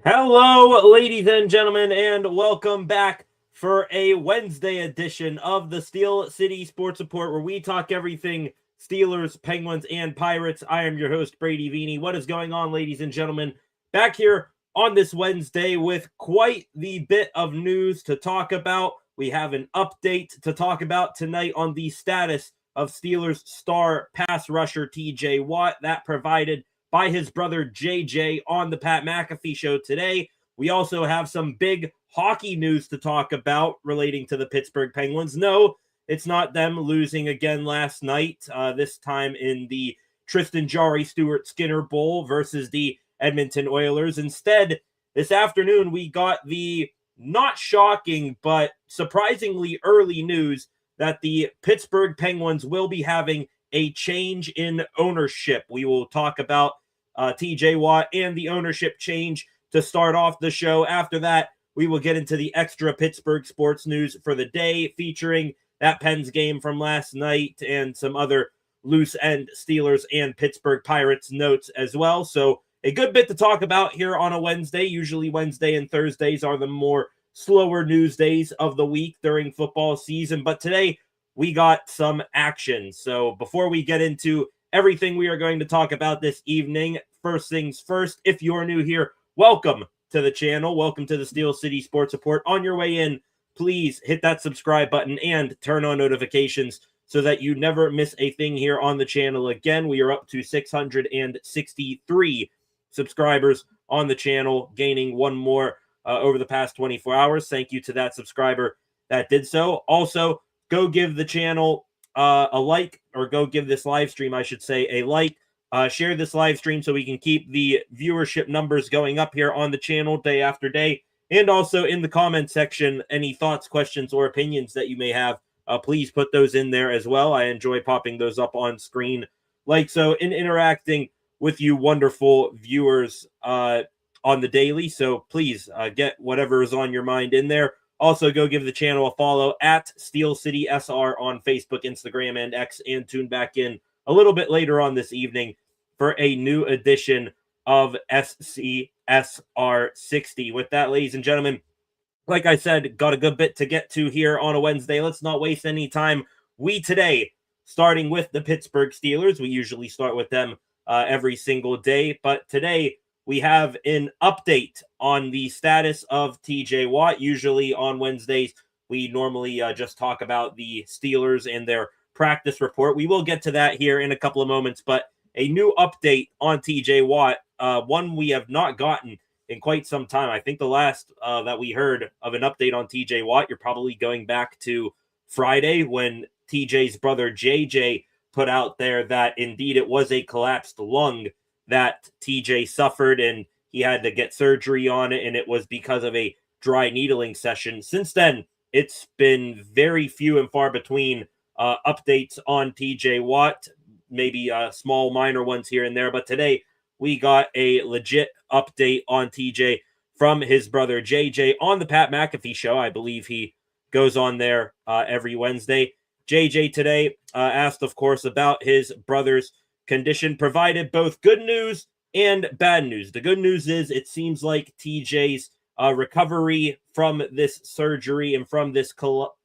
Hello, ladies and gentlemen, and welcome back for a Wednesday edition of the Steel City Sports Report, where we talk everything Steelers, Penguins, and Pirates. I am your host, Brady Vini. What is going on, ladies and gentlemen? Back here on this Wednesday with quite the bit of news to talk about. We have an update to talk about tonight on the status of Steelers star pass rusher TJ Watt, that provided by his brother JJ on the Pat McAfee show today. We also have some big hockey news to talk about relating to the Pittsburgh Penguins. No, it's not them losing again last night, this time in the Tristan Jarry Stuart Skinner Bowl versus the Edmonton Oilers. Instead, this afternoon, we got the not shocking, but surprisingly early news that the Pittsburgh Penguins will be having a change in ownership. We will talk about TJ Watt and the ownership change to start off the show. After that, we will get into the extra Pittsburgh sports news for the day, featuring that Pens game from last night and some other loose end Steelers and Pittsburgh Pirates notes as well. So a good bit to talk about here on a Wednesday. Usually Wednesday and Thursdays are the more slower news days of the week during football season, but today we got some action. So before we get into everything we are going to talk about this evening, first things first, if you're new here, welcome to the channel. Welcome to the Steel City Sports Report. On your way in, please hit that subscribe button and turn on notifications so that you never miss a thing here on the channel. Again, we are up to 663 subscribers on the channel, gaining one more over the past 24 hours. Thank you to that subscriber that did so. Also, go give the channel a like, or go give this live stream, I should say, a like. Share this live stream so we can keep the viewership numbers going up here on the channel day after day. And also in the comment section, any thoughts, questions, or opinions that you may have, please put those in there as well. I enjoy popping those up on screen like so and interacting with you wonderful viewers on the daily. So please get whatever is on your mind in there. Also, go give the channel a follow at Steel City SR on Facebook, Instagram, and X, and tune back in a little bit later on this evening for a new edition of SCSR 60. With that, ladies and gentlemen, like I said, got a good bit to get to here on a Wednesday. Let's not waste any time. We today, starting with the Pittsburgh Steelers, we usually start with them every single day, but today we have an update on the status of TJ Watt. Usually on Wednesdays, we normally just talk about the Steelers and their practice report. We will get to that here in a couple of moments, but a new update on TJ Watt, one we have not gotten in quite some time. I think the last that we heard of an update on TJ Watt, you're probably going back to Friday when TJ's brother JJ put out there that indeed it was a collapsed lung that TJ suffered, and he had to get surgery on it, and it was because of a dry needling session. Since then, it's been very few and far between updates on TJ Watt, maybe small minor ones here and there, but today we got a legit update on TJ from his brother JJ on the Pat McAfee show. I believe he goes on there every Wednesday. JJ today asked, of course, about his brother's condition, provided both good news and bad news. The good news is it seems like TJ's recovery from this surgery and from this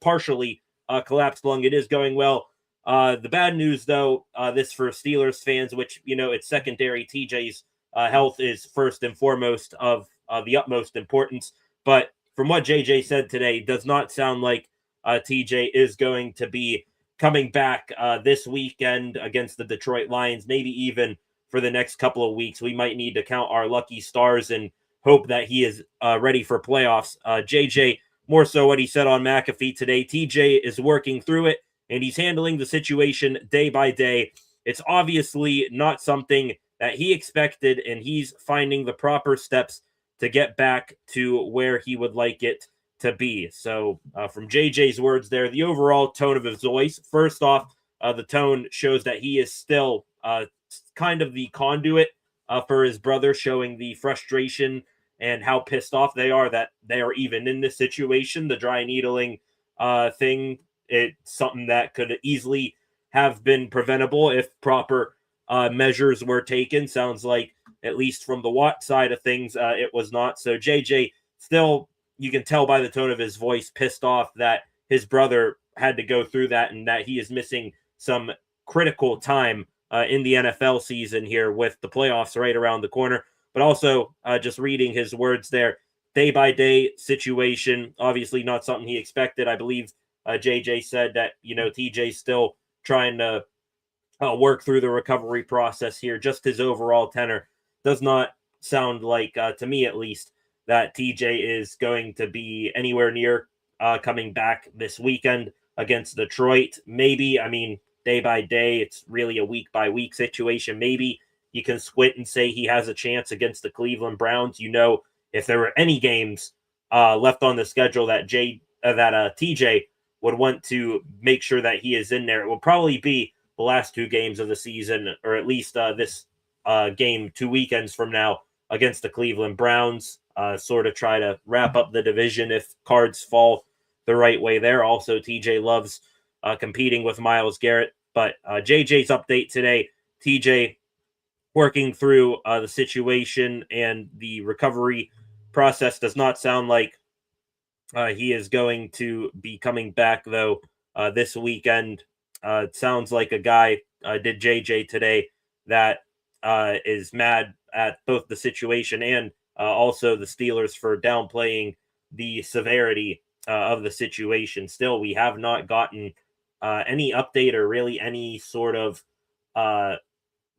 partially collapsed lung, it is going well. The bad news, though, this for Steelers fans, which, you know, it's secondary. TJ's health is first and foremost of the utmost importance. But from what JJ said today, does not sound like TJ is going to be coming back this weekend against the Detroit Lions, maybe even for the next couple of weeks. We might need to count our lucky stars and hope that he is ready for playoffs. JJ, more so what he said on McAfee today, TJ is working through it, and he's handling the situation day by day. It's obviously not something that he expected, and he's finding the proper steps to get back to where he would like it to be. So from JJ's words there, the overall tone of his voice, first off, the tone shows that he is still kind of the conduit for his brother, showing the frustration and how pissed off they are that they are even in this situation. The dry needling thing, it's something that could easily have been preventable if proper measures were taken. Sounds like at least from the Watt side of things, it was not. So JJ still, you can tell by the tone of his voice, pissed off that his brother had to go through that and that he is missing some critical time in the NFL season here with the playoffs right around the corner. But also just reading his words there, day-by-day situation, obviously not something he expected. I believe JJ said that, TJ's still trying to work through the recovery process here. Just his overall tenor does not sound like, to me at least, that TJ is going to be anywhere near coming back this weekend against Detroit. Maybe, day by day, it's really a week by week situation. Maybe you can squint and say he has a chance against the Cleveland Browns. If there were any games left on the schedule that TJ would want to make sure that he is in there, it will probably be the last two games of the season, or at least this game 2 weekends from now against the Cleveland Browns. Sort of try to wrap up the division if cards fall the right way there. Also, TJ loves competing with Myles Garrett. But JJ's update today, TJ working through the situation and the recovery process. Does not sound like he is going to be coming back, though, this weekend. It sounds like a guy did JJ today that is mad at both the situation and also the Steelers for downplaying the severity of the situation. Still, we have not gotten any update or really any sort of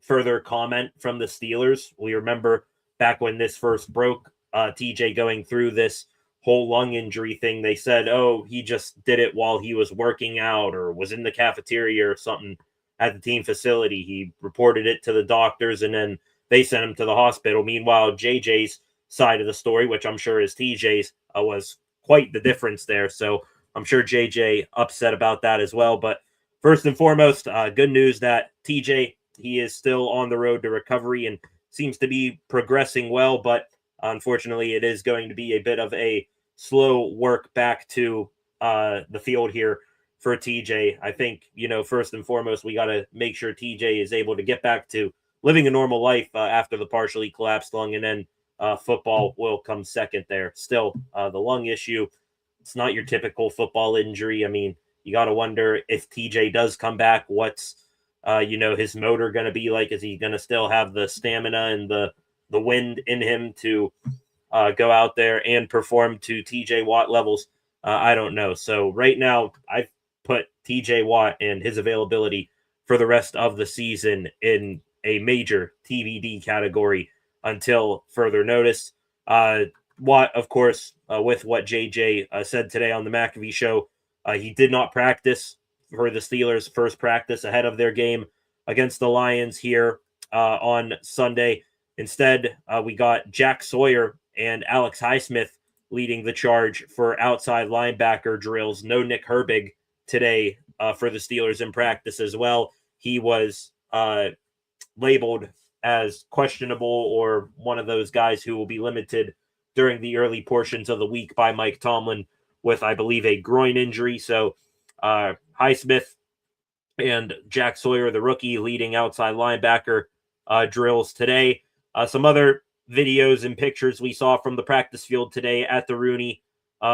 further comment from the Steelers. We remember back when this first broke, TJ going through this whole lung injury thing, they said, oh, he just did it while he was working out or was in the cafeteria or something at the team facility. He reported it to the doctors and then they sent him to the hospital. Meanwhile, JJ's side of the story, which I'm sure is TJ's, was quite the difference there. So I'm sure JJ upset about that as well. But first and foremost, good news that TJ, he is still on the road to recovery and seems to be progressing well. But unfortunately, it is going to be a bit of a slow work back to the field here for TJ. I think, first and foremost, we got to make sure TJ is able to get back to living a normal life after the partially collapsed lung, and then football will come second there. Still, the lung issue, it's not your typical football injury. You got to wonder if TJ does come back, what's, his motor going to be like? Is he going to still have the stamina and the wind in him to go out there and perform to TJ Watt levels? I don't know. So right now, I've put TJ Watt and his availability for the rest of the season in a major TBD category until further notice. Watt, of course, with what JJ said today on the McAfee show, he did not practice for the Steelers' first practice ahead of their game against the Lions here on Sunday. Instead, we got Jack Sawyer and Alex Highsmith leading the charge for outside linebacker drills. No Nick Herbig today for the Steelers in practice as well. He was labeled as questionable or one of those guys who will be limited during the early portions of the week by Mike Tomlin with, I believe, a groin injury. So Highsmith and Jack Sawyer, the rookie, leading outside linebacker drills today. Some other videos and pictures we saw from the practice field today at the Rooney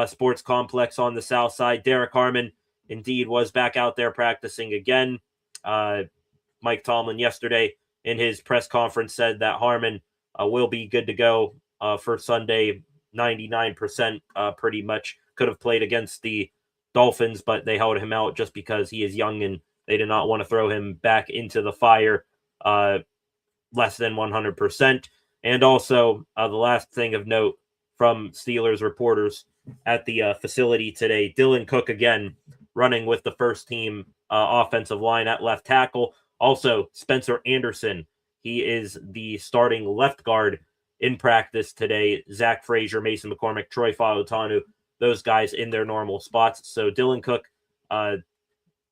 Sports Complex on the south side. Derek Harmon indeed was back out there practicing again. Mike Tomlin yesterday in his press conference said that Harmon will be good to go for Sunday, 99% pretty much. Could have played against the Dolphins, but they held him out just because he is young and they did not want to throw him back into the fire less than 100%. And also, the last thing of note from Steelers reporters at the facility today, Dylan Cook again running with the first team offensive line at left tackle. Also, Spencer Anderson, he is the starting left guard in practice today. Zach Frazier, Mason McCormick, Troy Fautanu, those guys in their normal spots. So Dylan Cook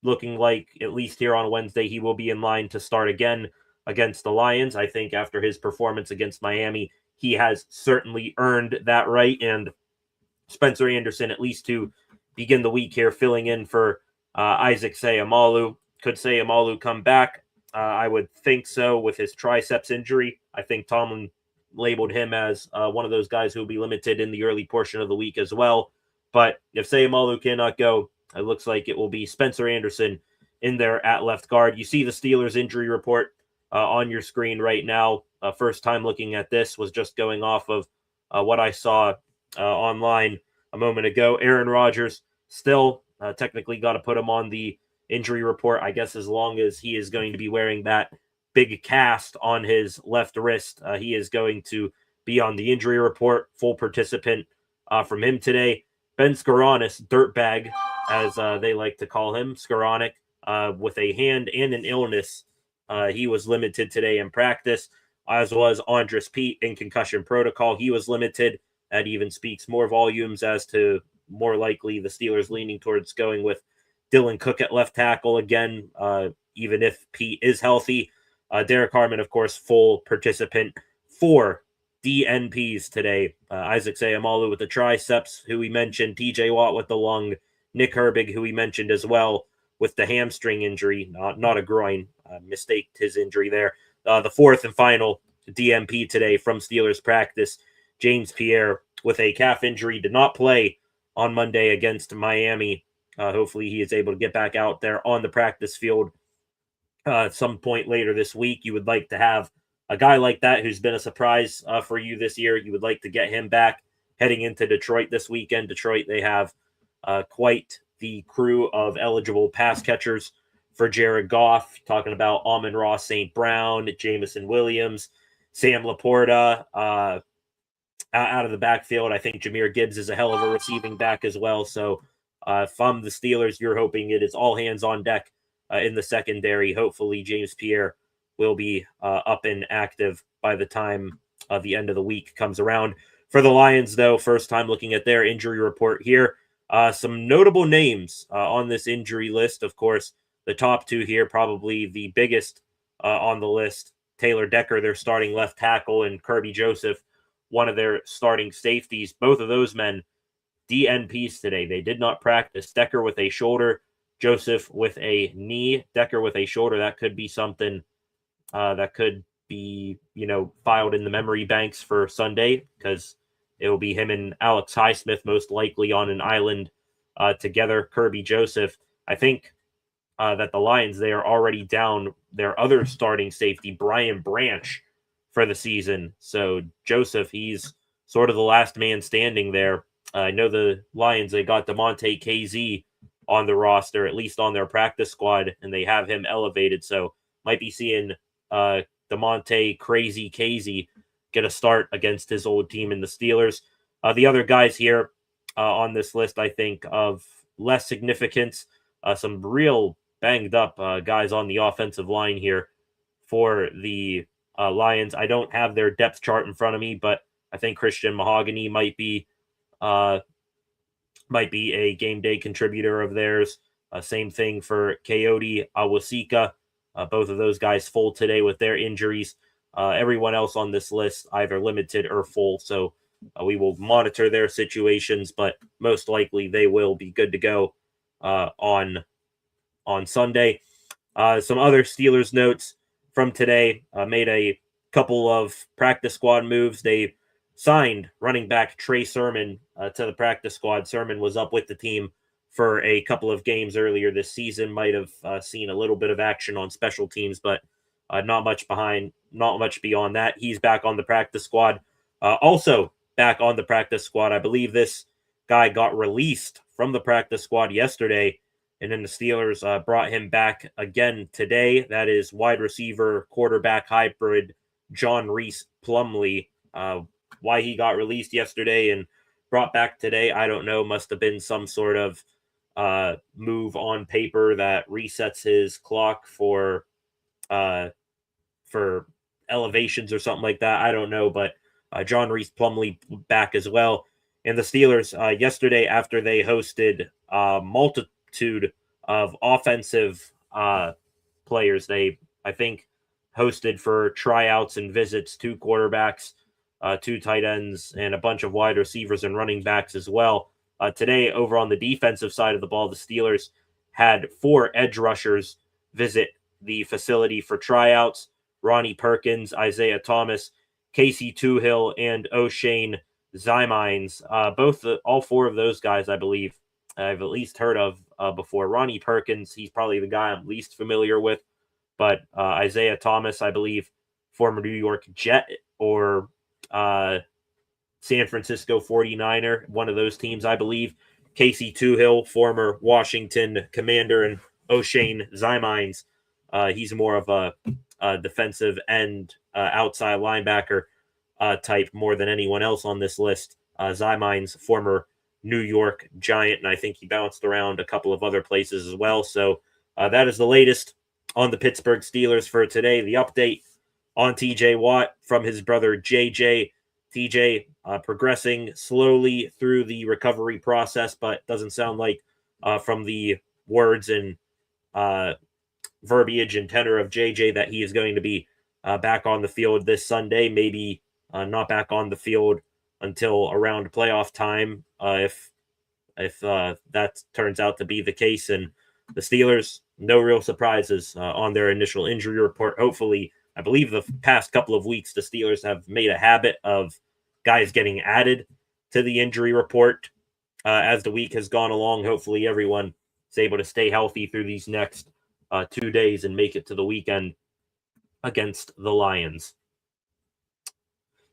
looking like, at least here on Wednesday, he will be in line to start again against the Lions. I think after his performance against Miami, he has certainly earned that right. And Spencer Anderson, at least to begin the week here, filling in for Isaac Seumalo. Could Seumalo come back I would think so with his triceps injury. I think Tomlin labeled him as one of those guys who will be limited in the early portion of the week as well. But if Sayamalu cannot go, it looks like it will be Spencer Anderson in there at left guard. You see the Steelers injury report on your screen right now. First time looking at this, was just going off of what I saw online a moment ago. Aaron Rodgers still technically got to put him on the injury report, I guess, as long as he is going to be wearing that big cast on his left wrist. He is going to be on the injury report, full participant from him today. Ben Skowronis, dirtbag, as they like to call him, Skowronik, with a hand and an illness. He was limited today in practice, as was Andres Pete in concussion protocol. He was limited. That even speaks more volumes as to more likely the Steelers leaning towards going with Dylan Cook at left tackle again, even if Pete is healthy. Derek Harmon, of course, full participant for DNPs today. Isaac Sayamalu with the triceps, who we mentioned. TJ Watt with the lung. Nick Herbig, who we mentioned as well, with the hamstring injury, not a groin. Mistaked his injury there. The fourth and final DNP today from Steelers practice, James Pierre with a calf injury, did not play on Monday against Miami. Hopefully he is able to get back out there on the practice field at some point later this week. You would like to have a guy like that who's been a surprise for you this year. You would like to get him back heading into Detroit this weekend. Detroit, they have quite the crew of eligible pass catchers for Jared Goff. Talking about Amon-Ra St. Brown, Jameson Williams, Sam Laporta, out of the backfield. I think Jahmyr Gibbs is a hell of a receiving back as well. So from the Steelers, you're hoping it is all hands on deck in the secondary. Hopefully James Pierre will be up and active by the time the end of the week comes around. For the Lions, though, first time looking at their injury report here. Some notable names on this injury list. Of course, the top two here, probably the biggest on the list. Taylor Decker, their starting left tackle, and Kirby Joseph, one of their starting safeties. Both of those men DNPs today. They did not practice. Decker with a shoulder, Joseph with a knee. Decker with a shoulder. That could be something that could be, filed in the memory banks for Sunday, because it will be him and Alex Highsmith most likely on an island together. Kirby Joseph, I think that the Lions, they are already down their other starting safety, Brian Branch, for the season. So Joseph, he's sort of the last man standing there. I know the Lions, they got DeMonte KZ on the roster, at least on their practice squad, and they have him elevated. So might be seeing DeMonte Crazy KZ get a start against his old team in the Steelers. The other guys here on this list, I think, of less significance, some real banged up guys on the offensive line here for the Lions. I don't have their depth chart in front of me, but I think Christian Mahogany might be a game day contributor of theirs. Same thing for Coyote Awasika. Both of those guys full today with their injuries. Everyone else on this list either limited or full. So we will monitor their situations, but most likely they will be good to go on Sunday. Some other Steelers notes from today. Made a couple of practice squad moves. They signed running back Trey Sermon to the practice squad. Sermon was up with the team for a couple of games earlier this season. Might have seen a little bit of action on special teams, but not much beyond that. He's back on the practice squad. Also back on the practice squad, I believe this guy got released from the practice squad yesterday, and then the Steelers brought him back again today. That is wide receiver, quarterback hybrid John Reese Plumlee. Why he got released yesterday and brought back today, I don't know. Must have been some sort of move on paper that resets his clock for elevations or something like that. I don't know, but John Reese Plumlee back as well. And the Steelers yesterday, after they hosted a multitude of offensive players, they, I think, hosted for tryouts and visits 2 quarterbacks, 2 tight ends, and a bunch of wide receivers and running backs as well. Today, over on the defensive side of the ball, the Steelers had 4 edge rushers visit the facility for tryouts. Ronnie Perkins, Isaiah Thomas, Casey Toohill, and O'Shane Zymines. All four of those guys, I believe, I've at least heard of before. Ronnie Perkins, he's probably the guy I'm least familiar with, but Isaiah Thomas, I believe, former New York Jet or San Francisco 49er, one of those teams, I believe. Casey Toohill, former Washington Commander, and O'Shane Zymines. He's more of a defensive end, outside linebacker type more than anyone else on this list. Zymines, former New York Giant, and I think he bounced around a couple of other places as well. So that is the latest on the Pittsburgh Steelers for today. The update on TJ Watt from his brother JJ. TJ progressing slowly through the recovery process, but doesn't sound like from the words and verbiage and tenor of JJ that he is going to be back on the field this Sunday. Maybe not back on the field until around playoff time, if that turns out to be the case. And the Steelers, no real surprises on their initial injury report. Hopefully, I believe the past couple of weeks, the Steelers have made a habit of guys getting added to the injury report as the week has gone along. Hopefully everyone is able to stay healthy through these next 2 days and make it to the weekend against the Lions.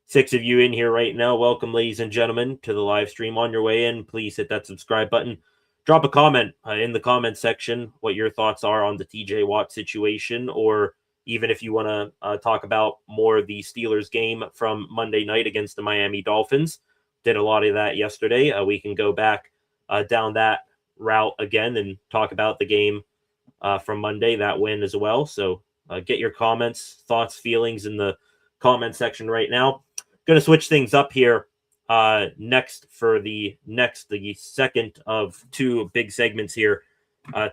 6 of you in here right now. Welcome, ladies and gentlemen, to the live stream. On your way in, please hit that subscribe button. Drop a comment in the comment section what your thoughts are on the TJ Watt situation, or even if you want to talk about more the Steelers game from Monday night against the Miami Dolphins. Did a lot of that yesterday. We can go back down that route again and talk about the game from Monday, that win as well. So get your comments, thoughts, feelings in the comment section right now. Going to switch things up here next for the second of 2 big segments here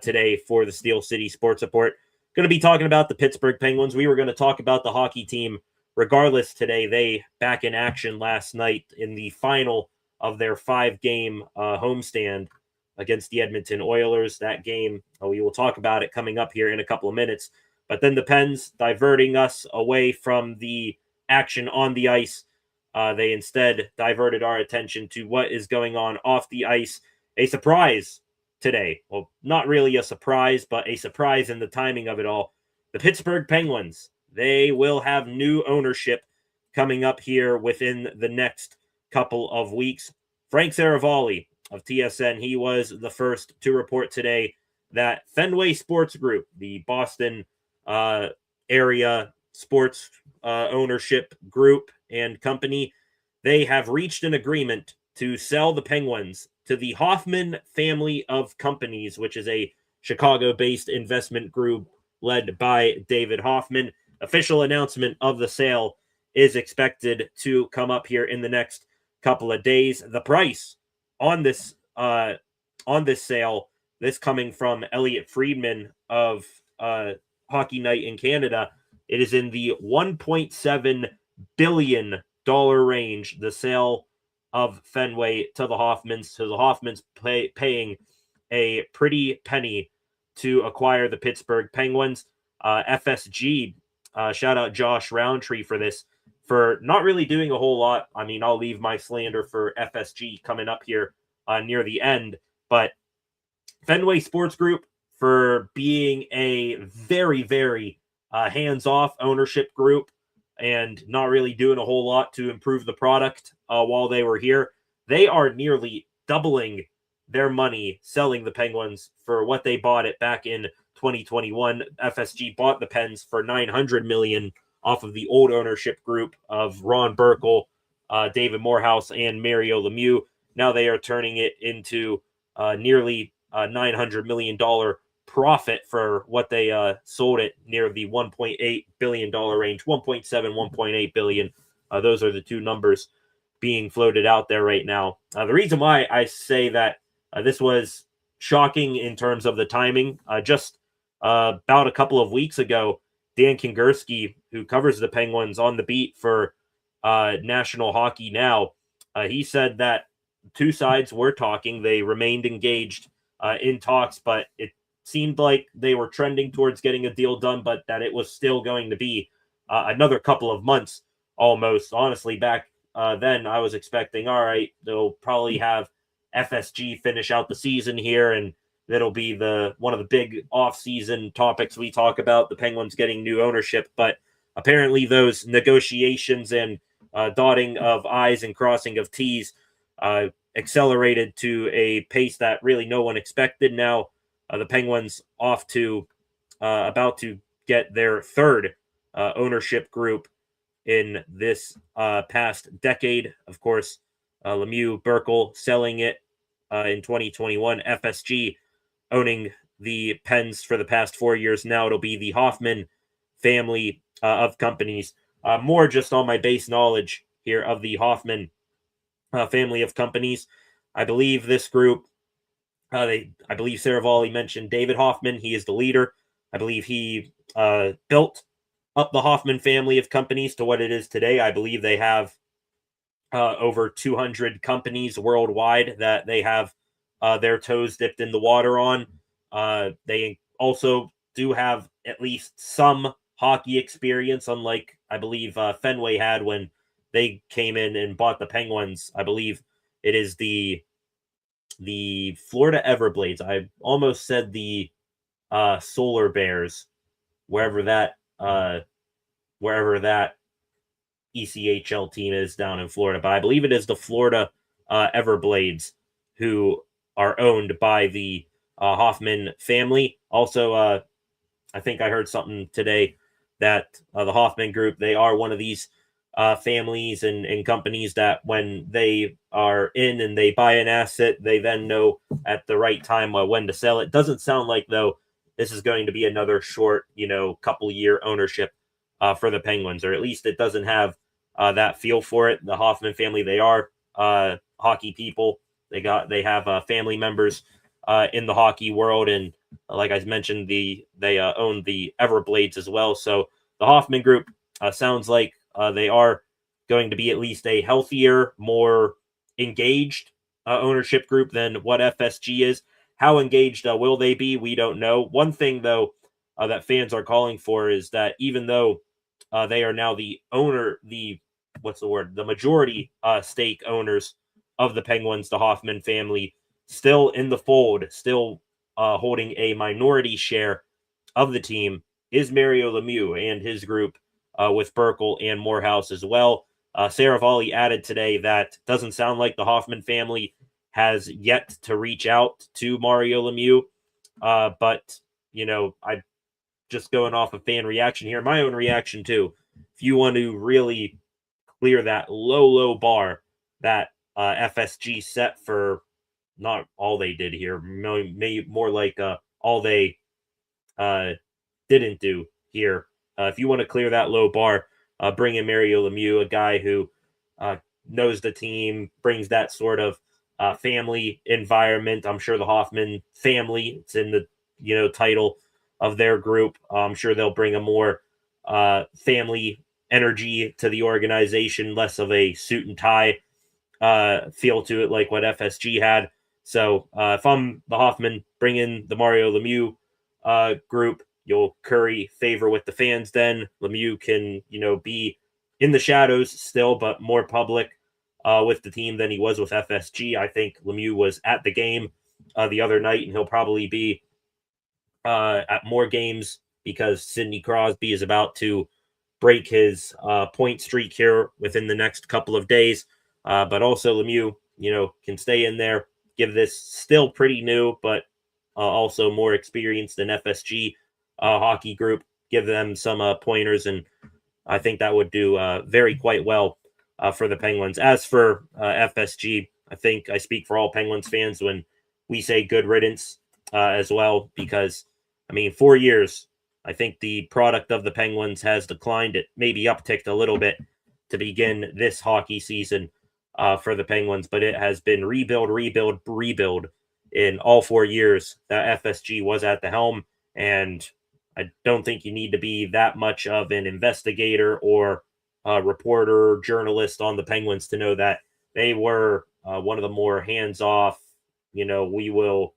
today for the Steel City Sports Report. Going to be talking about the Pittsburgh Penguins. We were going to talk about the hockey team regardless today. They back in action last night in the final of their 5-game homestand against the Edmonton Oilers. That game, we will talk about it coming up here in a couple of minutes. But then the Pens diverting us away from the action on the ice. They instead diverted our attention to what is going on off the ice. A surprise today. Well, not really a surprise, but a surprise in the timing of it all. The Pittsburgh Penguins, they will have new ownership coming up here within the next couple of weeks. Frank Saravalli of TSN, he was the first to report today that Fenway Sports Group, the Boston area sports ownership group and company, they have reached an agreement to sell the Penguins to the Hoffman family of companies, which is a Chicago-based investment group led by David Hoffman. Official announcement of the sale is expected to come up here in the next couple of days. The price on this sale, this coming from Elliot Friedman of Hockey Night in Canada, it is in the $1.7 billion range. The sale of Fenway to the Hoffmans. So the Hoffmans paying a pretty penny to acquire the Pittsburgh Penguins. FSG, shout out Josh Roundtree for this, for not really doing a whole lot. I mean, I'll leave my slander for FSG coming up here near the end. But Fenway Sports Group, for being a very, very hands-off ownership group and not really doing a whole lot to improve the product while they were here, they are nearly doubling their money selling the Penguins for what they bought it back in 2021. FSG bought the Pens for $900 million off of the old ownership group of Ron Burkle, David Morehouse, and Mario Lemieux. Now they are turning it into nearly $900 million profit for what they sold it, near the $1.8 billion range, 1.7, 1.8 billion. Those are the two numbers being floated out there right now. The reason why I say that this was shocking in terms of the timing, just about a couple of weeks ago, Dan Kingerski, who covers the Penguins on the beat for National Hockey Now, he said that two sides were talking. They remained engaged in talks, but it seemed like they were trending towards getting a deal done, but that it was still going to be another couple of months almost. Honestly, back then I was expecting, all right, they'll probably have FSG finish out the season here, and that'll be one of the big off-season topics we talk about, the Penguins getting new ownership. But apparently those negotiations and dotting of I's and crossing of T's accelerated to a pace that really no one expected. Now the Penguins about to get their third ownership group in this past decade. Of course, Lemieux, Burkle selling it in 2021. FSG owning the Pens for the past 4 years. Now it'll be the Hoffman family of companies. More just on my base knowledge here of the Hoffman family of companies. I believe this group, I believe Saravalli mentioned David Hoffman. He is the leader. I believe he built up the Hoffman family of companies to what it is today. I believe they have over 200 companies worldwide that they have their toes dipped in the water on. They also do have at least some hockey experience, unlike I believe Fenway had when they came in and bought the Penguins. I believe it is the Florida Everblades. I almost said the Solar Bears, wherever that ECHL team is down in Florida. But I believe it is the Florida Everblades who are owned by the Hoffman family. Also, I think I heard something today that the Hoffman Group, they are one of these families and companies that when they are in and they buy an asset, they then know at the right time when to sell it. Doesn't sound like, though, this is going to be another short, couple year ownership for the Penguins, or at least it doesn't have that feel for it. The Hoffman family, they are hockey people. They have family members in the hockey world, and like I mentioned, they own the Everblades as well. So the Hoffman Group sounds like they are going to be at least a healthier, more engaged ownership group than what FSG is. How engaged will they be? We don't know. One thing, though, that fans are calling for is that even though they are now the majority stake owners of the Penguins, the Hoffman family, still in the fold, still holding a minority share of the team, is Mario Lemieux and his group with Burkle and Morehouse as well. Saravalli added today that doesn't sound like the Hoffman family has yet to reach out to Mario Lemieux. But, I just going off of fan reaction here, my own reaction too. If you want to really clear that low bar that FSG set for not all they did here, maybe more like all they didn't do here. If you want to clear that low bar, bring in Mario Lemieux, a guy who knows the team, brings that sort of family environment. I'm sure the Hoffman family, it's in the title of their group. I'm sure they'll bring a more family energy to the organization, less of a suit and tie feel to it like what FSG had. So if I'm the Hoffman, bring in the Mario Lemieux group. You'll curry favor with the fans then. Lemieux can, be in the shadows still, but more public with the team than he was with FSG. I think Lemieux was at the game the other night, and he'll probably be at more games because Sidney Crosby is about to break his point streak here within the next couple of days. But also Lemieux, can stay in there, give this still pretty new, but also more experienced than FSG hockey group, give them some pointers, and I think that would do quite well for the Penguins. As for FSG, I think I speak for all Penguins fans when we say good riddance as well, because, 4 years, I think the product of the Penguins has declined. It maybe upticked a little bit to begin this hockey season for the Penguins, but it has been rebuild in all 4 years that FSG was at the helm, and I don't think you need to be that much of an investigator or a reporter, journalist on the Penguins to know that they were one of the more hands-off, we will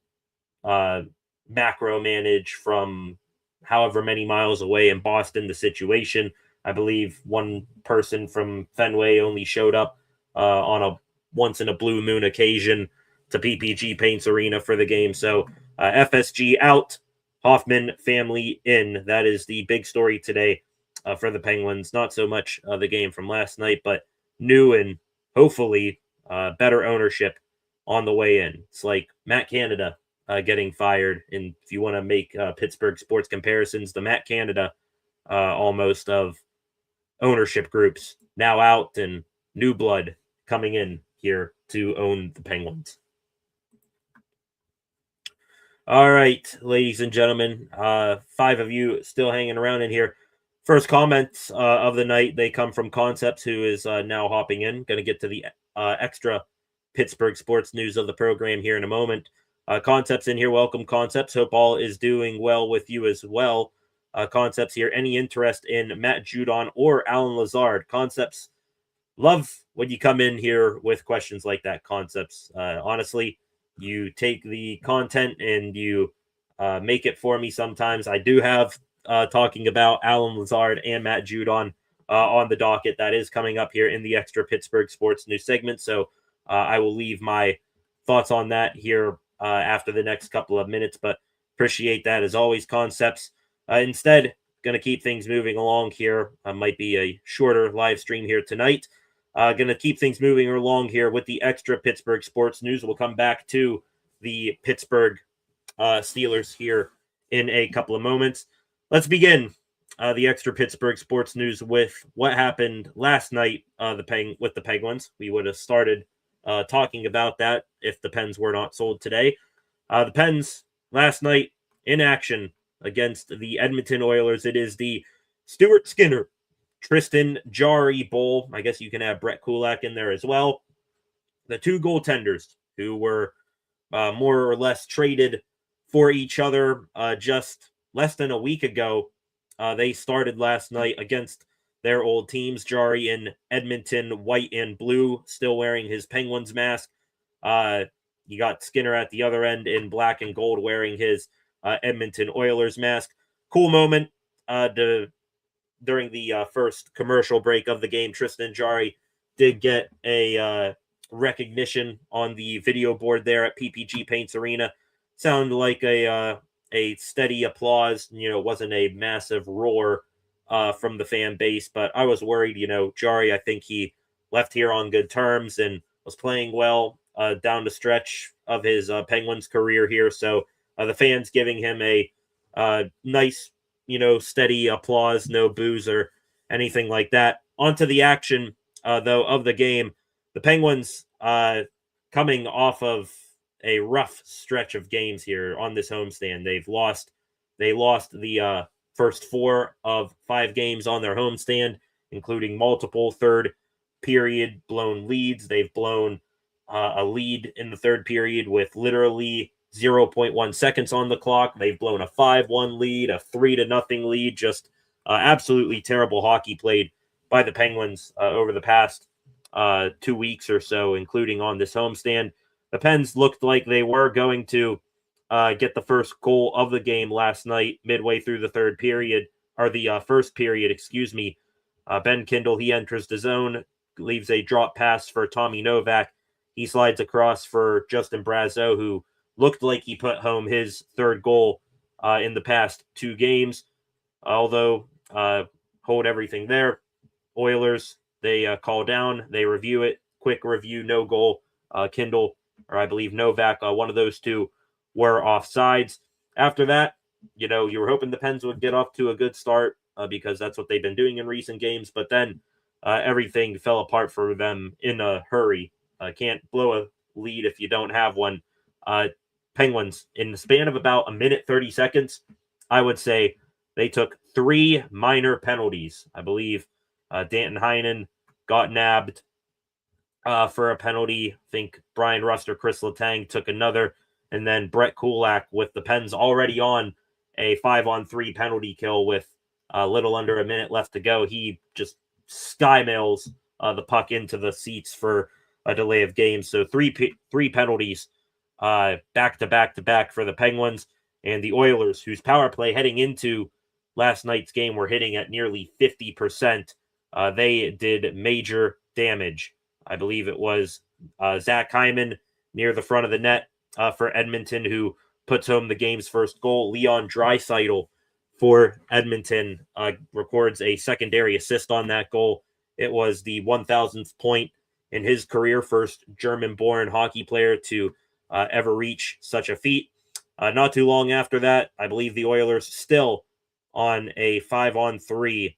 macro manage from however many miles away in Boston the situation. I believe one person from Fenway only showed up on a once in a blue moon occasion to PPG Paints Arena for the game. So FSG out, Hoffman family in. That is the big story today for the Penguins. Not so much the game from last night, but new and hopefully better ownership on the way in. It's like Matt Canada getting fired. And if you want to make Pittsburgh sports comparisons, the Matt Canada almost of ownership groups now out and new blood coming in here to own the Penguins. All right, ladies and gentlemen, 5 of you still hanging around in here. First comments of the night, they come from Concepts, who is now hopping in. Going to get to the extra Pittsburgh sports news of the program here in a moment. Concepts in here. Welcome, Concepts. Hope all is doing well with you as well. Concepts here. Any interest in Matt Judon or Alan Lazard? Concepts, love when you come in here with questions like that, Concepts. Honestly, you take the content and you make it for me sometimes. I do have talking about Alan Lazard and Matt Judon on the docket. That is coming up here in the extra Pittsburgh sports news segment. So I will leave my thoughts on that here after the next couple of minutes, but appreciate that as always, Concepts. Instead, going to keep things moving along here. Might be a shorter live stream here tonight. Going to keep things moving along here with the extra Pittsburgh sports news. We'll come back to the Pittsburgh Steelers here in a couple of moments. Let's begin the extra Pittsburgh sports news with what happened last night with the Penguins. We would have started talking about that if the Pens were not sold today. The Pens last night in action against the Edmonton Oilers. It is the Stuart Skinner, Tristan Jarry Bowl. I guess you can add Brett Kulak in there as well. The two goaltenders who were more or less traded for each other just less than a week ago. They started last night against their old teams. Jarry in Edmonton, white and blue, still wearing his Penguins mask. You got Skinner at the other end in black and gold wearing his Edmonton Oilers mask. Cool moment during the first commercial break of the game. Tristan Jarry did get a recognition on the video board there at PPG Paints Arena. Sounded like a steady applause. It wasn't a massive roar from the fan base, but I was worried. Jarry, I think he left here on good terms and was playing well down the stretch of his Penguins career here. So the fans giving him a nice, steady applause, no boos or anything like that. Onto the action, though, of the game. The Penguins coming off of a rough stretch of games here on this homestand. They lost the first 4 of 5 games on their homestand, including multiple third period blown leads. They've blown a lead in the third period with literally 0.1 seconds on the clock. They've blown a 5-1 lead, a 3-0 lead. Just absolutely terrible hockey played by the Penguins over the past 2 weeks or so, including on this homestand. The Pens looked like they were going to get the first goal of the game last night, midway through the third period, or the first period, excuse me. Ben Kindle, he enters the zone, leaves a drop pass for Tommy Novak. He slides across for Justin Brazeau, who looked like he put home his third goal in the past 2 games. Although, hold everything there. Oilers, they call down, they review it. Quick review, no goal. Kindle, or I believe Novak, one of those two were offsides. After that, you were hoping the Pens would get off to a good start because that's what they've been doing in recent games. But then everything fell apart for them in a hurry. Can't blow a lead if you don't have one. Penguins, in the span of about a minute 30 seconds, I would say they took 3 minor penalties. I believe Danton Heinen got nabbed for a penalty. I think Brian Rust or Chris Letang took another. And then Brett Kulak, with the Pens already on a 5-on-3 penalty kill with a little under a minute left to go, he just skymails the puck into the seats for a delay of game. So three penalties back to back to back for the Penguins. And the Oilers, whose power play heading into last night's game were hitting at nearly 50%, they did major damage. I believe it was Zach Hyman near the front of the net for Edmonton, who puts home the game's first goal. Leon Draisaitl for Edmonton records a secondary assist on that goal. It was the 1,000th point in his career, first German-born hockey player to ever reach such a feat. Not too long after that, I believe the Oilers still on a 5-on-3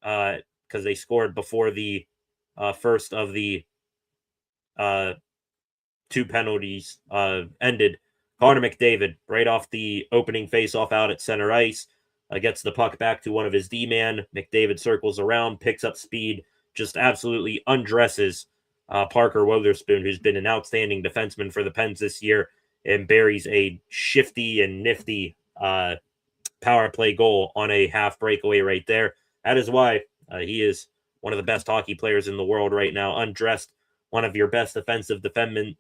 because they scored before the first of the two penalties ended. Connor McDavid, right off the opening faceoff out at center ice, gets the puck back to one of his D-man. McDavid circles around, picks up speed, just absolutely undresses Parker Wotherspoon, who's been an outstanding defenseman for the Pens this year, and buries a shifty and nifty power play goal on a half breakaway right there. That is why he is one of the best hockey players in the world right now. Undressed one of your best defensive defensemen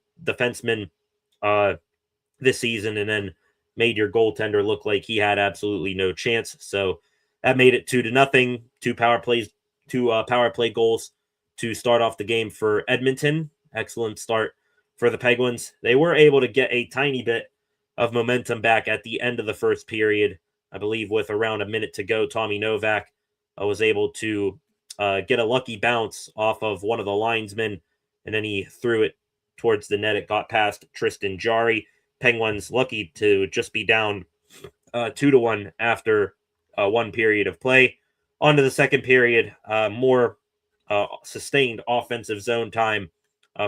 this season, and then made your goaltender look like he had absolutely no chance. So that made it 2-0. Two power play goals to start off the game for Edmonton. Excellent start for the Penguins. They were able to get a tiny bit of momentum back at the end of the first period. I believe with around a minute to go, Tommy Novak was able to get a lucky bounce off of one of the linesmen, and then he threw it towards the net. It got past Tristan Jarry. Penguins lucky to just be down 2-1 after one period of play. On to the second period, more sustained offensive zone time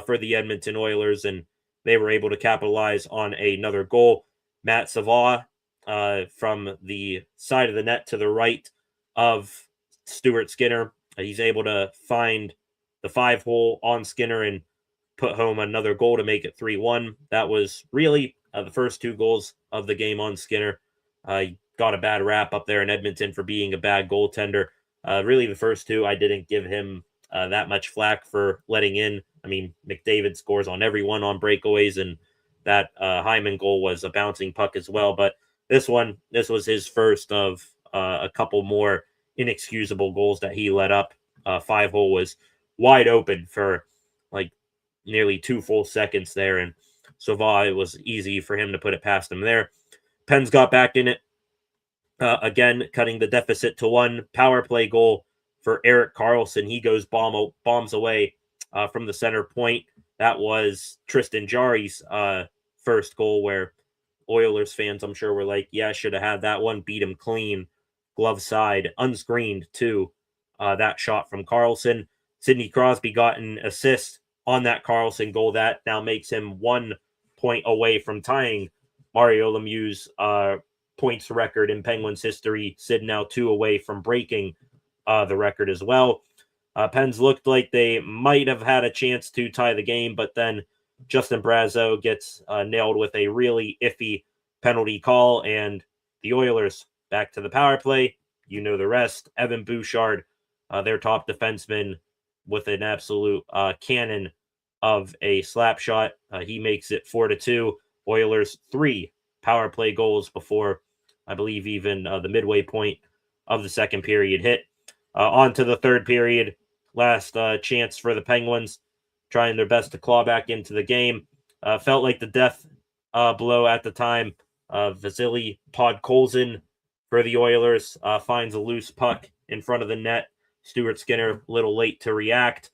for the Edmonton Oilers, and they were able to capitalize on another goal. Matt Savoie from the side of the net to the right of Stuart Skinner. He's able to find the 5-hole on Skinner and put home another goal to make it 3-1. That was really the first two goals of the game on Skinner. He got a bad rap up there in Edmonton for being a bad goaltender. Really, the first two, I didn't give him that much flack for letting in. I mean, McDavid scores on everyone on breakaways, and that Hyman goal was a bouncing puck as well. But this was his first of a couple more inexcusable goals that he let up. 5-hole was wide open for like nearly 2 full seconds there, and Savoie, it was easy for him to put it past him there. Pens got back in it again, cutting the deficit to 1. Power play goal for Erik Karlsson. He goes bombs away from the center point. That was Tristan Jarry's first goal, where Oilers fans, I'm sure, were like, yeah, should have had that one. Beat him clean, glove side, unscreened too. That shot from Karlsson. Sidney Crosby got an assist on that Karlsson goal. That now makes him 1 point away from tying Mario Lemieux's points record in Penguins history. Sid now 2 away from breaking the record as well. Pens looked like they might have had a chance to tie the game, but then Justin Brazeau gets nailed with a really iffy penalty call, and the Oilers back to the power play. You know the rest. Evan Bouchard, their top defenseman, with an absolute cannon of a slap shot. He makes it 4-2. Oilers 3 power play goals before, I believe, even the midway point of the second period hit. On to the third period. Last chance for the Penguins, trying their best to claw back into the game. Felt like the death blow at the time. Vasily Podkolzin for the Oilers finds a loose puck in front of the net. Stuart Skinner, a little late to react,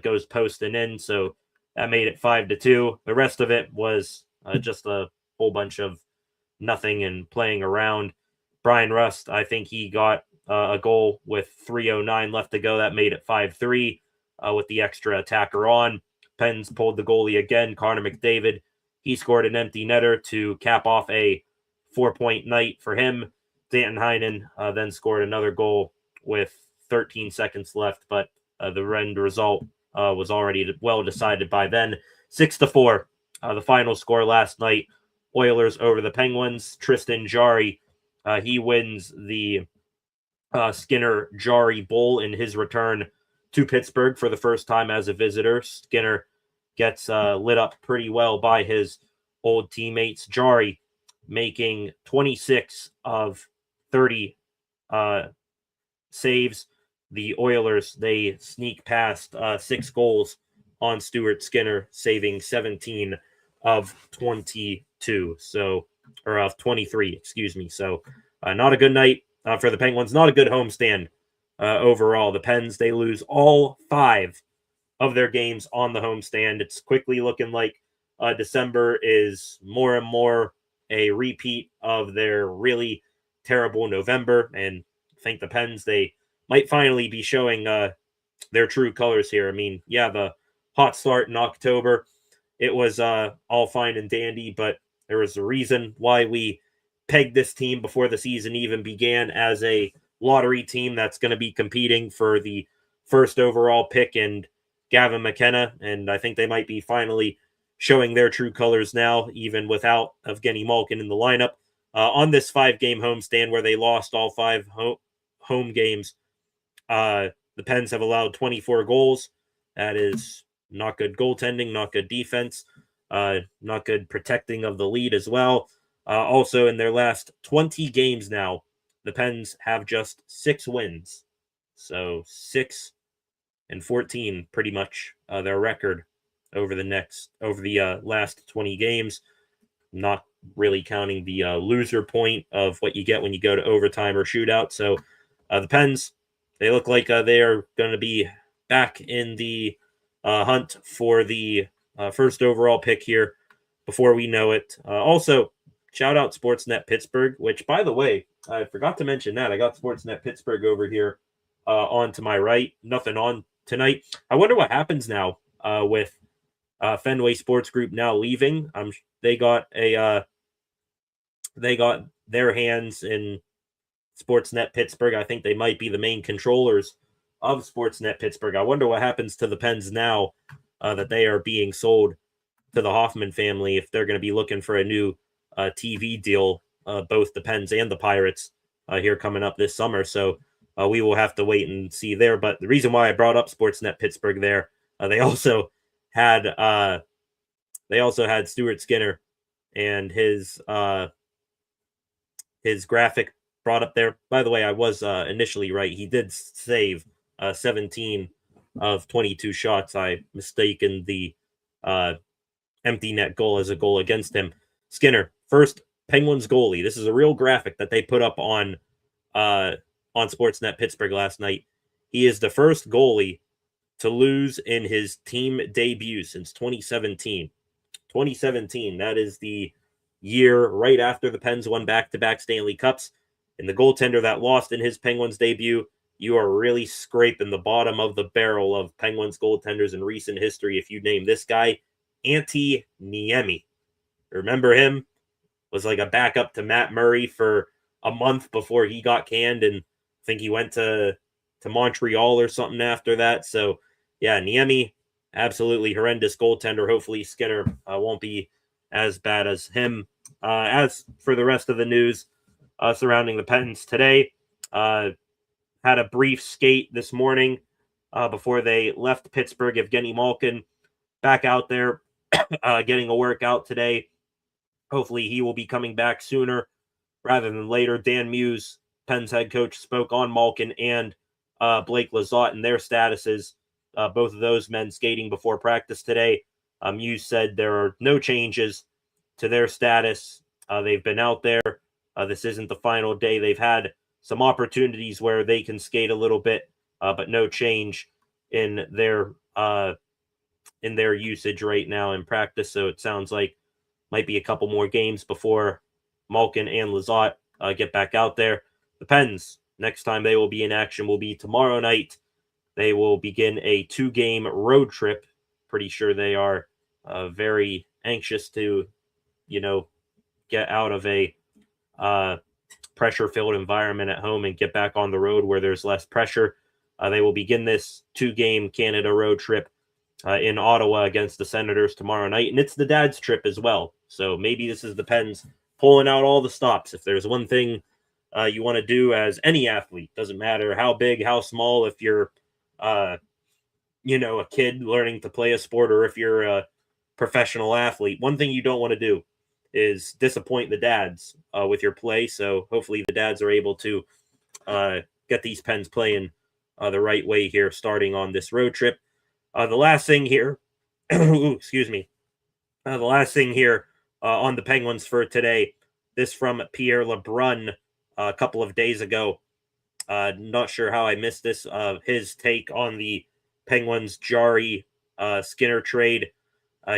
goes posting in, so that made it 5-2. The rest of it was just a whole bunch of nothing and playing around. Brian Rust, I think he got a goal with 3:09 left to go. That made it 5-3 with the extra attacker on. Pens pulled the goalie again, Connor McDavid. He scored an empty netter to cap off a 4-point night for him. Danton Heinen then scored another goal with 13 seconds left, but the end result was already well decided by then. 6-4, the final score last night. Oilers over the Penguins. Tristan Jarry, he wins the Skinner Jarry Bowl in his return to Pittsburgh for the first time as a visitor. Skinner gets lit up pretty well by his old teammates. Jarry making 26 of 30 saves. The Oilers, they sneak past 6 goals on Stuart Skinner, saving 17 of 22. So, or of 23, excuse me. So, not a good night for the Penguins. Not a good homestand overall. The Pens, they lose all 5 of their games on the homestand. It's quickly looking like December is more and more a repeat of their really terrible November. And I think the Pens, they might finally be showing their true colors here. I mean, yeah, the hot start in October, it was all fine and dandy, but there was a reason why we pegged this team before the season even began as a lottery team that's going to be competing for the first overall pick and Gavin McKenna, and I think they might be finally showing their true colors now, even without Evgeny Malkin in the lineup. On this 5-game homestand where they lost all 5 home games, the Pens have allowed 24 goals. That is not good goaltending, not good defense, not good protecting of the lead as well. Also, in their last 20 games now, the Pens have just 6 wins. So 6-14, pretty much their record over the last 20 games. Not really counting the loser point of what you get when you go to overtime or shootout. So the Pens, they look like they are going to be back in the hunt for the first overall pick here before we know it. Also, shout out Sportsnet Pittsburgh, which, by the way, I forgot to mention that. I got Sportsnet Pittsburgh over here on to my right. Nothing on tonight. I wonder what happens now with Fenway Sports Group now leaving. They got their hands in Sportsnet Pittsburgh. I think they might be the main controllers of Sportsnet Pittsburgh. I wonder what happens to the Pens now that they are being sold to the Hoffman family, if they're going to be looking for a new TV deal, both the Pens and the Pirates here coming up this summer. So we will have to wait and see there. But the reason why I brought up Sportsnet Pittsburgh there, they also had Stuart Skinner and his graphic brought up there. By the way, I was initially right. He did save 17 of 22 shots. I mistaken the empty net goal as a goal against him. Skinner, first Penguins goalie. This is a real graphic that they put up on Sportsnet Pittsburgh last night. He is the first goalie to lose in his team debut since 2017. 2017, that is the year right after the Pens won back-to-back Stanley Cups. And the goaltender that lost in his Penguins debut, you are really scraping the bottom of the barrel of Penguins goaltenders in recent history if you name this guy, Antti Niemi. Remember him? Was like a backup to Matt Murray for a month before he got canned, and I think he went to Montreal or something after that. So, yeah, Niemi, absolutely horrendous goaltender. Hopefully Skinner won't be as bad as him. As for the rest of the news surrounding the Pens today, had a brief skate this morning before they left Pittsburgh. Evgeny Malkin back out there getting a workout today. Hopefully he will be coming back sooner rather than later. Dan Muse, Pens head coach, spoke on Malkin and Blake Lizotte and their statuses. Both of those men skating before practice today. Muse said there are no changes to their status. They've been out there. This isn't the final day. They've had some opportunities where they can skate a little bit, but no change in their usage right now in practice. So it sounds like might be a couple more games before Malkin and Lizotte get back out there. The Pens, next time they will be in action will be tomorrow night. They will begin a 2-game road trip. Pretty sure they are very anxious to, get out of a pressure-filled environment at home and get back on the road where there's less pressure. They will begin this 2-game Canada road trip in Ottawa against the Senators tomorrow night. And it's the dad's trip as well. So maybe this is the Pens pulling out all the stops. If there's one thing you want to do as any athlete, doesn't matter how big, how small, if you're, a kid learning to play a sport or if you're a professional athlete, one thing you don't want to do is disappoint the dads with your play. So hopefully the dads are able to get these Pens playing the right way here, starting on this road trip. The last thing here, excuse me. The last thing here on the Penguins for today, this from Pierre LeBrun a couple of days ago. Not sure how I missed this. His take on the Penguins Jarry Skinner trade.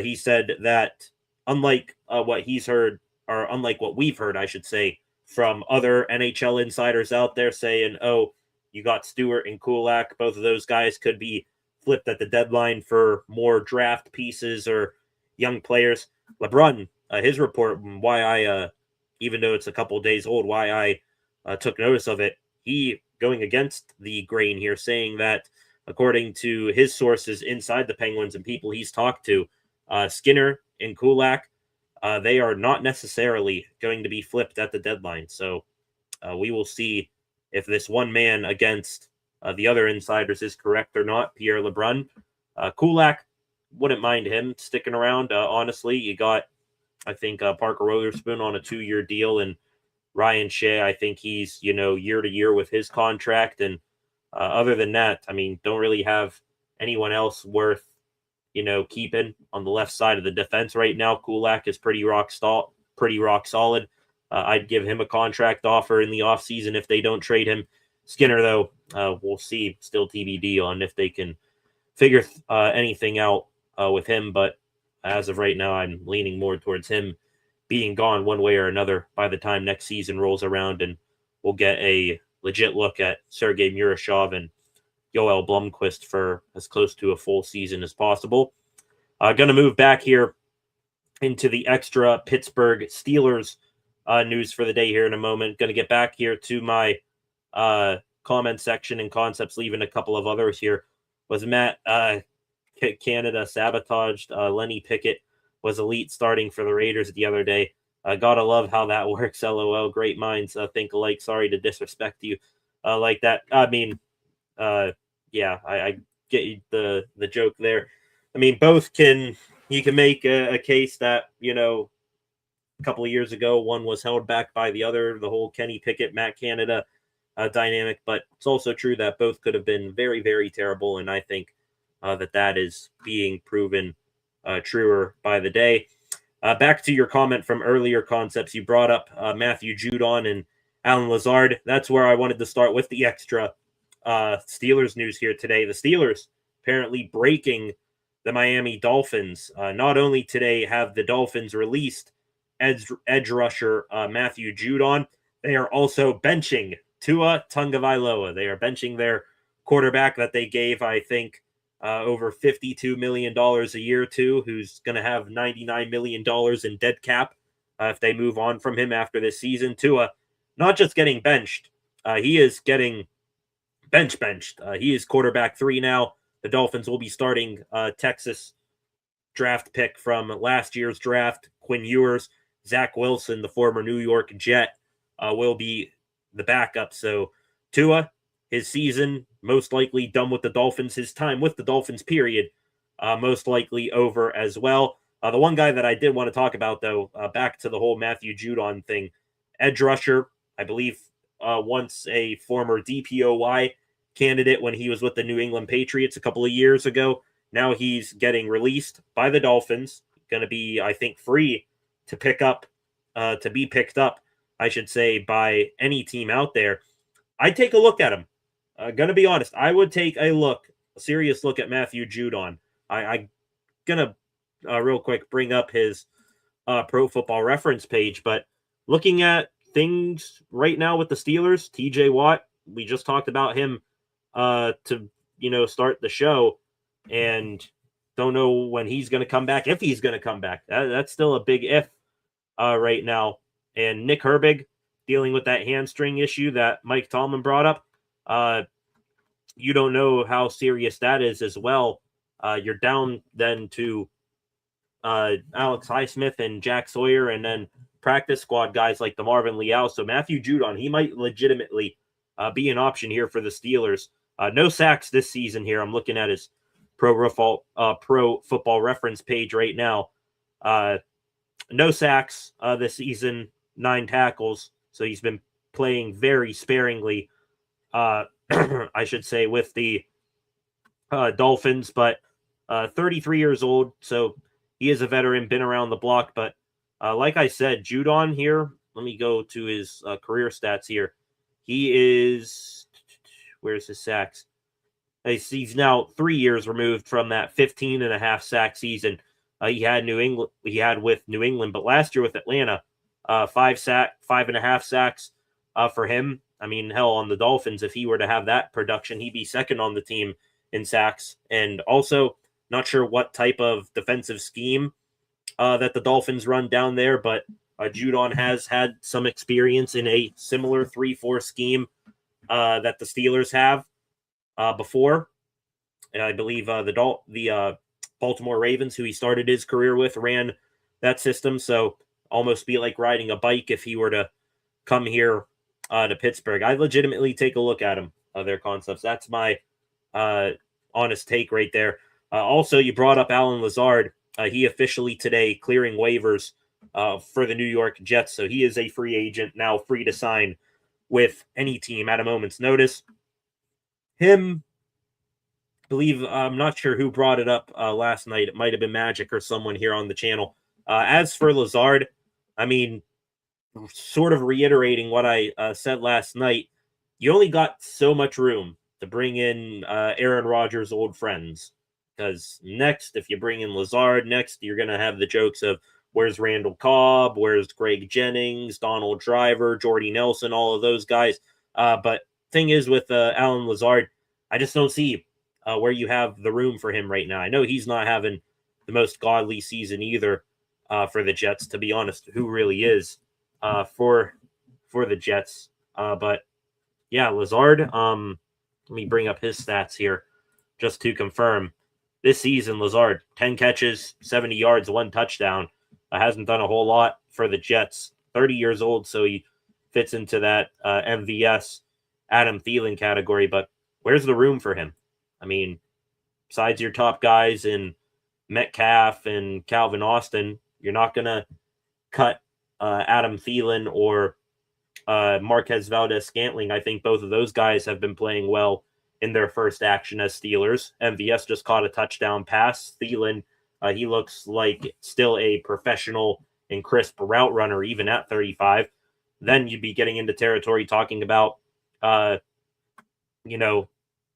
He said that unlike what he's heard, or unlike what we've heard, I should say, from other NHL insiders out there saying, oh, you got Stewart and Kulak. Both of those guys could be flipped at the deadline for more draft pieces or young players. LeBrun, his report, why I, even though it's a couple of days old, why I took notice of it, he going against the grain here, saying that according to his sources inside the Penguins and people he's talked to, Skinner and Kulak, they are not necessarily going to be flipped at the deadline. So we will see if this one man against the other insiders is correct or not. Pierre LeBrun. Kulak, wouldn't mind him sticking around. Honestly, you got, I think, Parker Wotherspoon on a 2-year deal, and Ryan Shea, I think he's, year to year with his contract. And other than that, I mean, don't really have anyone else worth, keeping on the left side of the defense right now. Kulak is pretty rock solid. I'd give him a contract offer in the offseason if they don't trade him. Skinner, though, we'll see. Still TBD on if they can figure anything out with him. But as of right now, I'm leaning more towards him being gone one way or another by the time next season rolls around, and we'll get a legit look at Sergei Murashov and Yoel Blomqvist for as close to a full season as possible. Going to move back here into the extra Pittsburgh Steelers news for the day here in a moment. Going to get back here to my comment section and concepts, leaving a couple of others here. Was Matt Canada sabotaged? Lenny Pickett was elite starting for the Raiders the other day. Gotta love how that works. LOL. Great minds think alike. Sorry to disrespect you like that. I mean, yeah, I get the joke there. I mean, you can make a case that, a couple of years ago, one was held back by the other, the whole Kenny Pickett, Matt Canada dynamic. But it's also true that both could have been very, very terrible. And I think that is being proven truer by the day. Back to your comment from earlier concepts, you brought up Matthew Judon and Alan Lazard. That's where I wanted to start with the extra Steelers news here today. The Steelers apparently breaking the Miami Dolphins. Not only today have the Dolphins released edge rusher Matthew Judon, they are also benching Tua Tagovailoa. They are benching their quarterback that they gave, I think, over $52 million a year to, who's going to have $99 million in dead cap if they move on from him after this season. Tua, not just getting benched, he is getting benched. He is quarterback 3 now. The Dolphins will be starting Texas draft pick from last year's draft, Quinn Ewers. Zach Wilson, the former New York Jet, will be the backup. So Tua, his season most likely done with the Dolphins. His time with the Dolphins, period, most likely over as well. The one guy that I did want to talk about, though, back to the whole Matthew Judon thing, edge rusher, I believe once a former DPOY candidate when he was with the New England Patriots a couple of years ago. Now he's getting released by the Dolphins. Going to be, I think, free to picked up, I should say, by any team out there. I'd take a look at him. Going to be honest, I would take a serious look at Matthew Judon. I'm going to real quick bring up his Pro Football Reference page, but looking at things right now with the Steelers, TJ Watt, we just talked about him to start the show, and don't know when he's going to come back, if he's going to come back. That's still a big if right now. And Nick Herbig dealing with that hamstring issue that Mike Tomlin brought up. You don't know how serious that is as well. You're down then to Alex Highsmith and Jack Sawyer, and then practice squad guys like the Marvin Leal. So Matthew Judon, he might legitimately be an option here for the Steelers. No sacks this season here. I'm looking at his Pro Football Reference page right now. no sacks this season, 9 tackles. So he's been playing very sparingly, I should say, with the Dolphins, but 33 years old. So he is a veteran, been around the block. But like I said, Judon here, let me go to his career stats here. He is, where's his sacks? He's now 3 years removed from that 15 and a half sack season he had with New England, but last year with Atlanta, 5.5 sacks for him. I mean, hell, on the Dolphins, if he were to have that production, he'd be second on the team in sacks. And also, not sure what type of defensive scheme that the Dolphins run down there, but Judon has had some experience in a similar 3-4 scheme that the Steelers have before. And I believe the Baltimore Ravens, who he started his career with, ran that system. So almost be like riding a bike if he were to come here to Pittsburgh. I legitimately take a look at him, their concepts. That's my honest take right there. Also, you brought up Alan Lazard. He officially today clearing waivers for the New York Jets. So he is a free agent, now free to sign with any team at a moment's notice. Him, believe, I'm not sure who brought it up last night. It might have been Magic or someone here on the channel. As for Lazard, I mean, sort of reiterating what I said last night, you only got so much room to bring in Aaron Rodgers' old friends. Because next, if you bring in Lazard, next you're going to have the jokes of where's Randall Cobb, where's Greg Jennings, Donald Driver, Jordy Nelson, all of those guys. But thing is with Alan Lazard, I just don't see where you have the room for him right now. I know he's not having the most godly season either for the Jets, to be honest. Who really is for the Jets? But yeah, Lazard, let me bring up his stats here just to confirm. This season, Lazard, 10 catches, 70 yards, 1 touchdown. Hasn't done a whole lot for the Jets. 30 years old, so he fits into that MVS Adam Thielen category. But where's the room for him? I mean, besides your top guys in Metcalf and Calvin Austin, you're not going to cut Adam Thielen or Marquez Valdez-Scantling. I think both of those guys have been playing well in their first action as Steelers. MVS just caught a touchdown pass. Thielen, he looks like still a professional and crisp route runner, even at 35. Then you'd be getting into territory talking about, do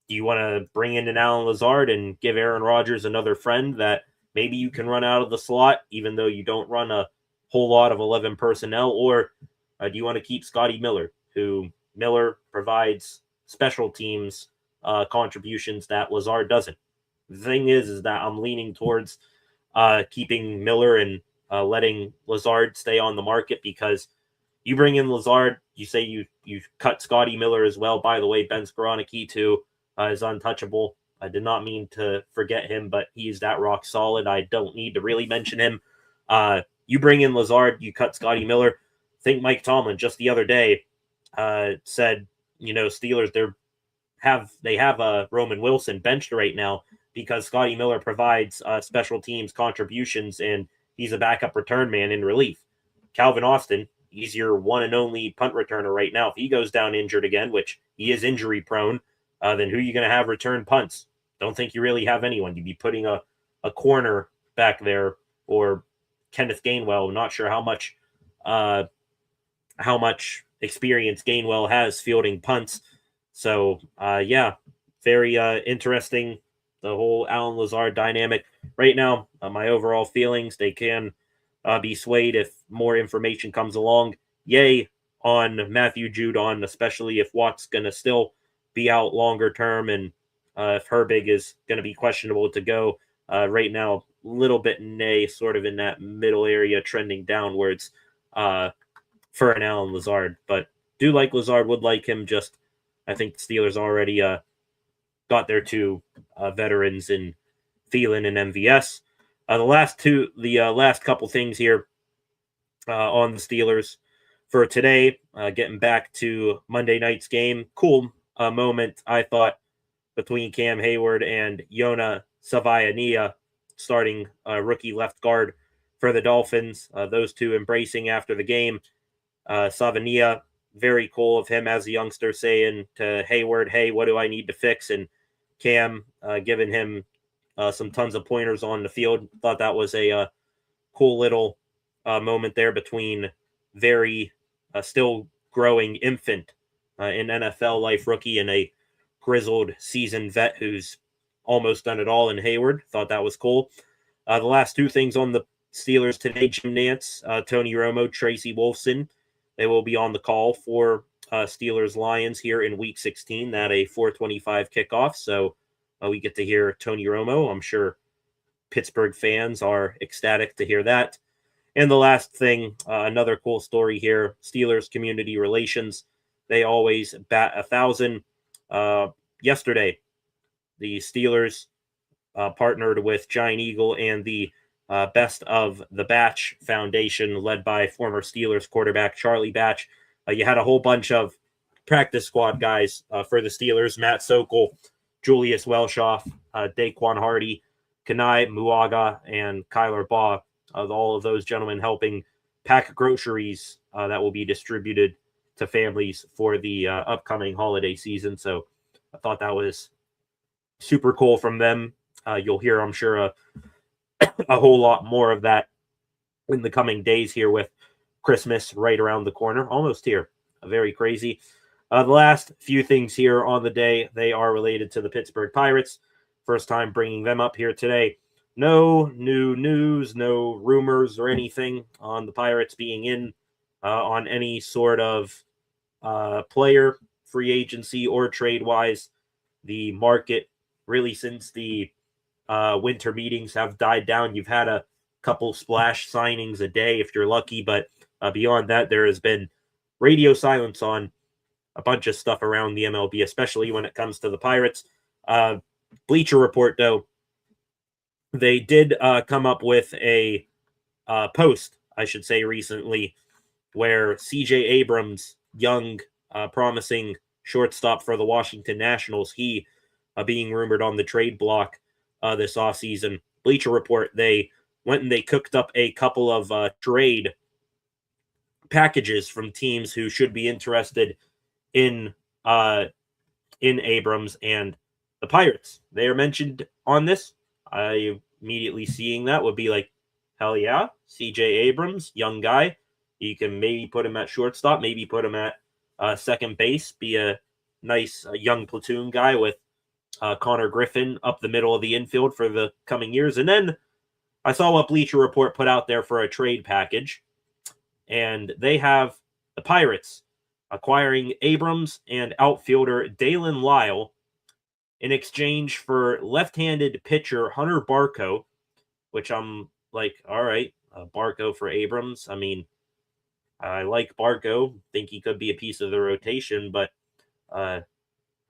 you want to bring in an Alan Lazard and give Aaron Rodgers another friend that maybe you can run out of the slot, even though you don't run a whole lot of 11 personnel? Or do you want to keep Scotty Miller, who Miller provides special teams contributions that Lazard doesn't? The thing is that I'm leaning towards keeping Miller and letting Lazard stay on the market, because you bring in Lazard, you say you cut Scotty Miller as well. By the way, Ben Skoroniki too is untouchable. I did not mean to forget him, but he's that rock solid. I don't need to really mention him. You bring in Lazard, you cut Scotty Miller. I think Mike Tomlin just the other day said, Steelers, they have Roman Wilson benched right now because Scotty Miller provides special teams contributions and he's a backup return man in relief. Calvin Austin, he's your one and only punt returner right now. If he goes down injured again, which he is injury prone, then who are you going to have return punts? Don't think you really have anyone. You'd be putting a corner back there, or Kenneth Gainwell. I'm not sure how much experience Gainwell has fielding punts. So, very interesting, the whole Alan Lazard dynamic. Right now, my overall feelings, they can be swayed if more information comes along. Yay on Matthew Judon, especially if Watt's going to still be out longer term, and if Herbig is going to be questionable to go. Right now, a little bit nay, sort of in that middle area, trending downwards for an Alan Lazard. But do like Lazard, would like him. Just I think the Steelers already got their two veterans in Thielen and MVS. The last couple things here on the Steelers for today, getting back to Monday night's game. Cool moment, I thought, between Cam Hayward and Yona Savaiania, starting rookie left guard for the Dolphins. Those two embracing after the game. Savania, very cool of him as a youngster saying to Hayward, hey, what do I need to fix? And Cam giving him some tons of pointers on the field. Thought that was a cool little moment there between very still growing infant in NFL life rookie and a grizzled seasoned vet who's almost done it all in Hayward. Thought that was cool. The last two things on the Steelers today, Jim Nantz, Tony Romo, Tracy Wolfson, they will be on the call for Steelers Lions here in Week 16 at a 4:25 kickoff. So we get to hear Tony Romo. I'm sure Pittsburgh fans are ecstatic to hear that. And the last thing, another cool story here, Steelers community relations. They always bat 1,000. Yesterday, the Steelers partnered with Giant Eagle and the Best of the Batch Foundation, led by former Steelers quarterback Charlie Batch. You had a whole bunch of practice squad guys for the Steelers: Matt Sokol, Julius Welshoff, Daquan Hardy, Kanai Muaga, and Kyler Baugh. All of those gentlemen helping pack groceries that will be distributed to families for the upcoming holiday season. So I thought that was super cool from them. You'll hear, I'm sure, a whole lot more of that in the coming days here with Christmas right around the corner, almost here. Very crazy. The last few things here on the day, they are related to the Pittsburgh Pirates. First time bringing them up here today. No new news, no rumors or anything on the Pirates being in on any sort of player, free agency, or trade-wise. The market, really since the winter meetings have died down, you've had a couple splash signings a day if you're lucky, but beyond that, there has been radio silence on a bunch of stuff around the MLB, especially when it comes to the Pirates. Bleacher Report, though, they did come up with a post, I should say, recently, where CJ Abrams, young, promising shortstop for the Washington Nationals, he being rumored on the trade block this offseason. Bleacher Report, they went and they cooked up a couple of trade packages from teams who should be interested in Abrams, and the Pirates, they are mentioned on this. I immediately seeing that would be like, hell yeah, CJ Abrams, young guy. You can maybe put him at shortstop, maybe put him at second base, be a nice young platoon guy with Connor Griffin up the middle of the infield for the coming years. And then I saw what Bleacher Report put out there for a trade package, and they have the Pirates acquiring Abrams and outfielder Dalen Lyle in exchange for left-handed pitcher Hunter Barco, which I'm like, all right, Barco for Abrams. I mean, I like Barco, think he could be a piece of the rotation, but,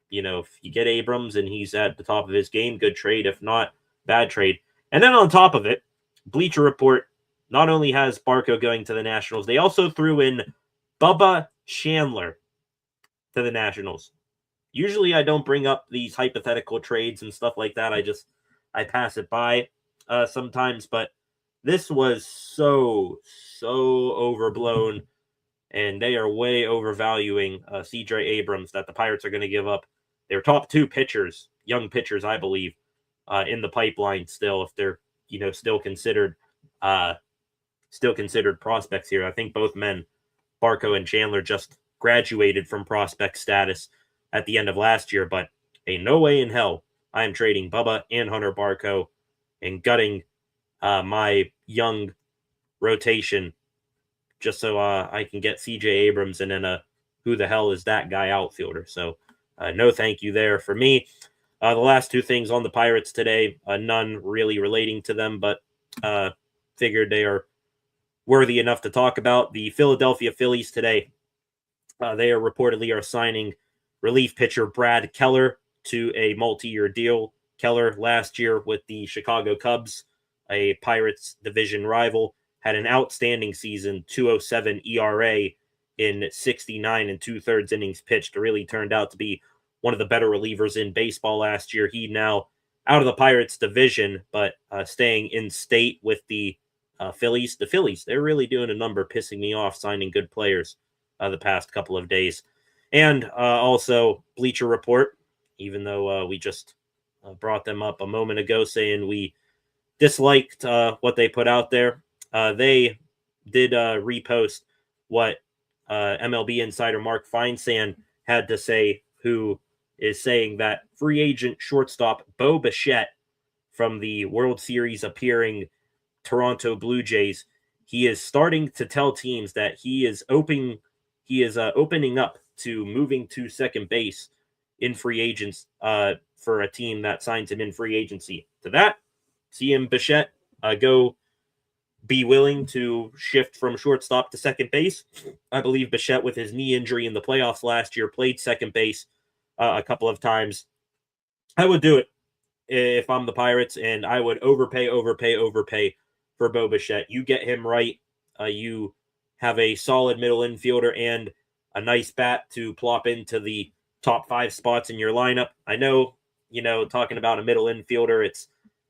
if you get Abrams and he's at the top of his game, good trade. If not, bad trade. And then on top of it, Bleacher Report not only has Barco going to the Nationals, they also threw in Bubba Chandler to the Nationals. Usually I don't bring up these hypothetical trades and stuff like that. I pass it by sometimes, but this was so overblown, and they are way overvaluing CJ Abrams that the Pirates are going to give up their top two pitchers, young pitchers, I believe, in the pipeline still, if they're still considered prospects here. I think both men, Barco and Chandler, just graduated from prospect status at the end of last year, but ain't no way in hell I am trading Bubba and Hunter Barco and gutting my young rotation just so I can get CJ Abrams and then a who the hell is that guy outfielder. So no thank you there for me. The last two things on the Pirates today, none really relating to them, but figured they are worthy enough to talk about. The Philadelphia Phillies today, they are reportedly signing relief pitcher Brad Keller to a multi-year deal. Keller last year with the Chicago Cubs, a Pirates division rival, had an outstanding season, 2.07 ERA in 69 and 2/3 innings pitched. It really turned out to be one of the better relievers in baseball last year. He now out of the Pirates division, but staying in state with the Phillies, they're really doing a number, pissing me off, signing good players the past couple of days. And also Bleacher Report, even though we just brought them up a moment ago saying we disliked what they put out there. They did repost what MLB insider Mark Feinsand had to say, who is saying that free agent shortstop Bo Bichette from the World Series appearing Toronto Blue Jays, he is starting to tell teams that he is opening up to moving to second base in free agents for a team that signs him in free agency. To that, see him Bichette go be willing to shift from shortstop to second base. I believe Bichette, with his knee injury in the playoffs last year, played second base a couple of times. I would do it if I'm the Pirates, and I would overpay for Bo Bichette. You get him right. You have a solid middle infielder and a nice bat to plop into the top 5 spots in your lineup. I know, talking about a middle infielder, it's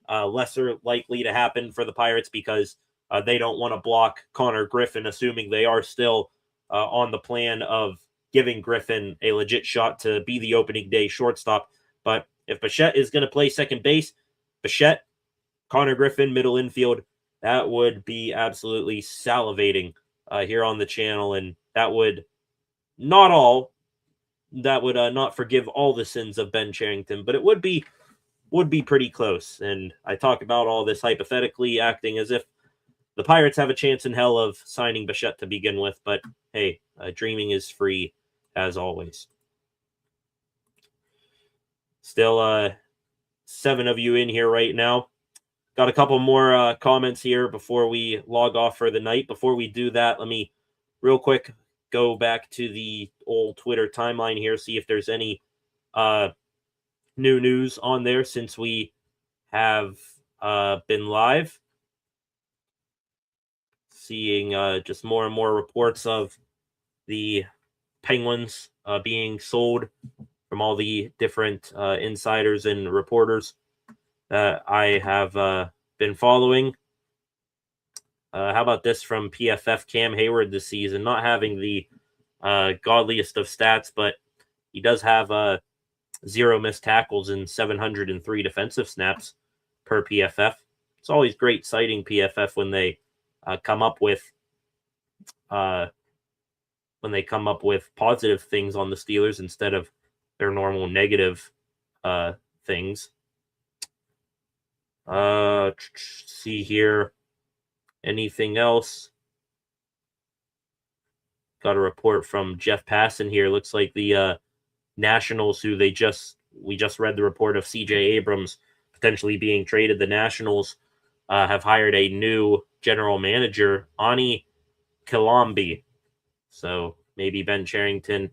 lesser likely to happen for the Pirates because they don't want to block Connor Griffin, assuming they are still on the plan of giving Griffin a legit shot to be the opening day shortstop. But if Bichette is going to play second base, Bichette, Connor Griffin, middle infield, that would be absolutely salivating here on the channel. And that would not forgive all the sins of Ben Cherington, but it would be pretty close. And I talk about all this hypothetically, acting as if the Pirates have a chance in hell of signing Bichette to begin with. But hey, dreaming is free, as always. Still 7 of you in here right now. Got a couple more comments here before we log off for the night. Before we do that, let me real quick go back to the old Twitter timeline here, see if there's any new news on there since we have been live. Seeing just more and more reports of the Penguins being sold from all the different insiders and reporters that I have been following. How about this from PFF? Cam Hayward this season, not having the godliest of stats, but he does have 0 missed tackles and 703 defensive snaps per PFF. It's always great citing PFF when they come up with positive things on the Steelers instead of their normal negative things. See here. Anything else? Got a report from Jeff Passan here. Looks like the Nationals, who we just read the report of CJ Abrams potentially being traded. The Nationals have hired a new general manager, Ani Kilambi. So maybe Ben Cherington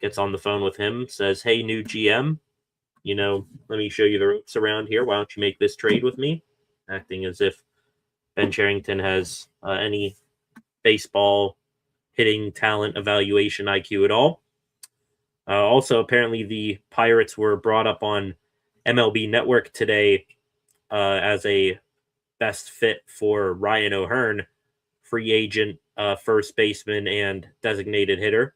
gets on the phone with him, says, "Hey, new GM, let me show you the ropes around here. Why don't you make this trade with me?" Acting as if Ben Cherington has any baseball hitting talent evaluation IQ at all. Also, apparently the Pirates were brought up on MLB Network today as a best fit for Ryan O'Hearn, free agent, first baseman, and designated hitter.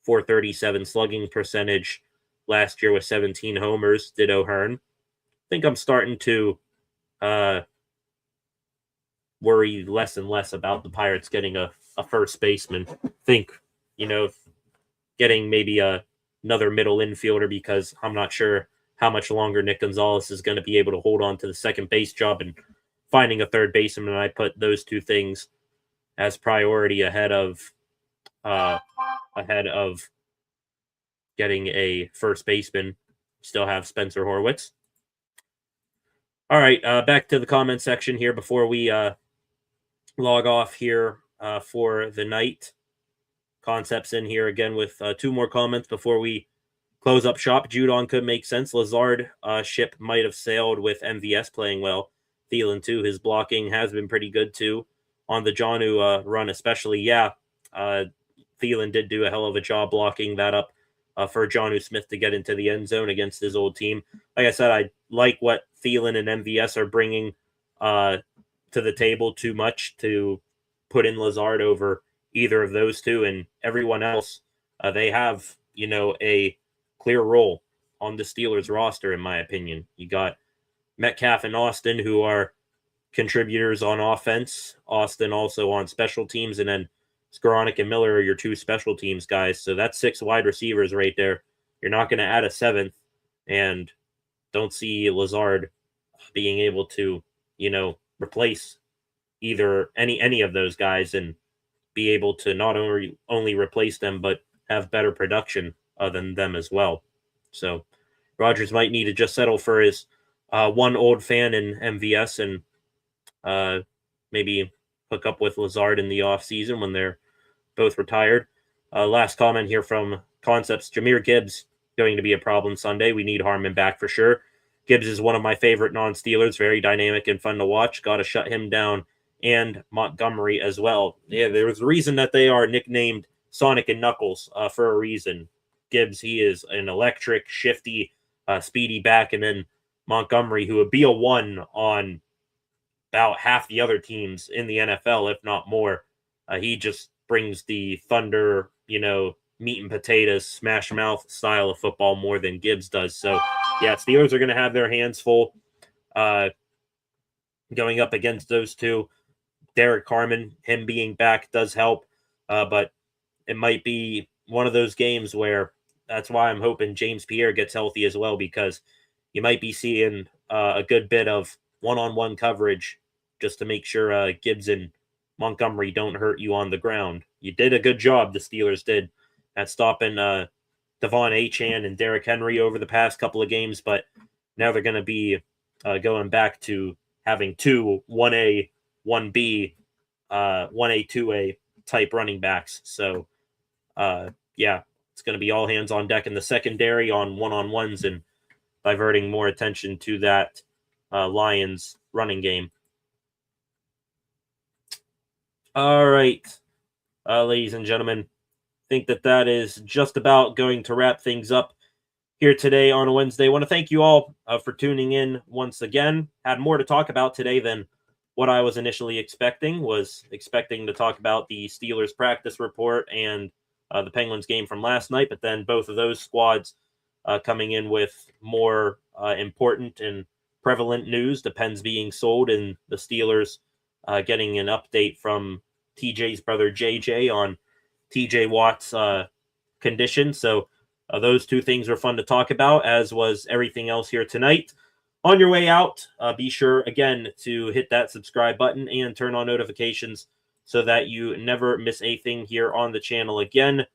437 slugging percentage last year with 17 homers, did O'Hearn. I think I'm starting to worry less and less about the Pirates getting a first baseman. Think, getting maybe another middle infielder, because I'm not sure how much longer Nick Gonzalez is going to be able to hold on to the second base job, and finding a third baseman. And I put those two things as priority ahead of getting a first baseman. Still have Spencer Horwitz. All right, back to the comment section here before we log off here for the night. Concepts in here again with 2 more comments before we close up shop. Judon could make sense. Lazard ship might have sailed with MVS playing well. Thielen too. His blocking has been pretty good too on the Jonnu run, especially. Yeah, Thielen did do a hell of a job blocking that up for Jonnu Smith to get into the end zone against his old team. Like I said, I like what Thielen and MVS are bringing to to the table too much to put in Lazard over either of those two, and everyone else. They have, a clear role on the Steelers roster, in my opinion. You got Metcalf and Austin, who are contributors on offense. Austin also on special teams, and then Skoranek and Miller are your two special teams guys. So that's 6 wide receivers right there. You're not going to add a 7th, and don't see Lazard being able to, replace either any of those guys and be able to not only replace them, but have better production than them as well. So Rodgers might need to just settle for his one old fan in MVS and maybe hook up with Lazard in the offseason when they're both retired. Last comment here from Concepts. Jahmyr Gibbs going to be a problem Sunday. We need Harmon back for sure. Gibbs is one of my favorite non-Steelers, very dynamic and fun to watch. Got to shut him down, and Montgomery as well. Yeah, there's a reason that they are nicknamed Sonic and Knuckles for a reason. Gibbs, he is an electric, shifty, speedy back, and then Montgomery, who would be a 1 on about half the other teams in the NFL, if not more. He just brings the thunder, meat and potatoes, smash mouth style of football more than Gibbs does. So, yeah, Steelers are going to have their hands full going up against those two. Derek Harmon, him being back does help, but it might be one of those games where that's why I'm hoping James Pierre gets healthy as well, because you might be seeing a good bit of one-on-one coverage just to make sure Gibbs and Montgomery don't hurt you on the ground. You did a good job, the Steelers did, at stopping Devon Achane and Derrick Henry over the past couple of games, but now they're going to be going back to having 2 1A, 1B, 1A, 2A type running backs. So, yeah, it's going to be all hands on deck in the secondary on one-on-ones and diverting more attention to that Lions running game. All right, ladies and gentlemen, I think that is just about going to wrap things up here today on a Wednesday. I want to thank you all for tuning in once again. Had more to talk about today than what I was initially expecting. Was expecting to talk about the Steelers practice report and the Penguins game from last night, but then both of those squads coming in with more important and prevalent news. The Pens being sold and the Steelers getting an update from TJ's brother JJ on TJ Watt's condition. So those two things were fun to talk about, as was everything else here tonight. On your way out, be sure, again, to hit that subscribe button and turn on notifications so that you never miss a thing here on the channel again.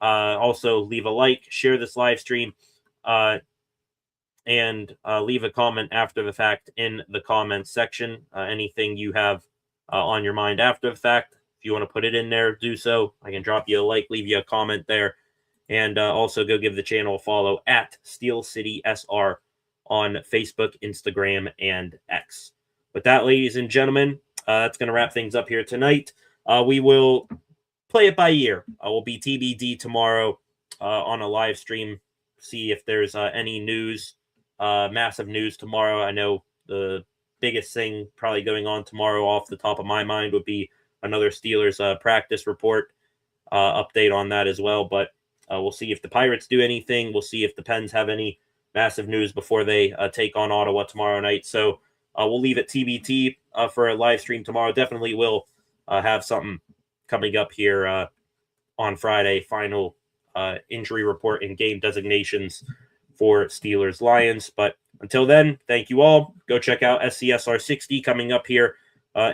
Also, leave a like, share this live stream, and leave a comment after the fact in the comments section. Anything you have on your mind after the fact, if you want to put it in there, do so. I can drop you a like, leave you a comment there. And also go give the channel a follow at Steel City SR on Facebook, Instagram, and X. With that, ladies and gentlemen, that's going to wrap things up here tonight. We will play it by ear. We'll be TBD tomorrow on a live stream. See if there's any news, massive news tomorrow. I know the biggest thing probably going on tomorrow off the top of my mind would be another Steelers practice report update on that as well. But we'll see if the Pirates do anything. We'll see if the Pens have any massive news before they take on Ottawa tomorrow night. So we'll leave it TBT for a live stream tomorrow. Definitely will have something coming up here on Friday. Final injury report and game designations for Steelers Lions. But until then, thank you all. Go check out SCSR 60 coming up here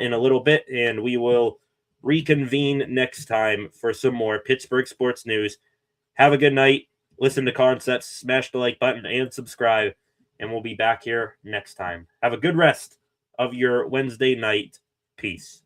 in a little bit, and we will reconvene next time for some more Pittsburgh sports news. Have a good night. Listen to Concepts, smash the like button, and subscribe, and we'll be back here next time. Have a good rest of your Wednesday night. Peace.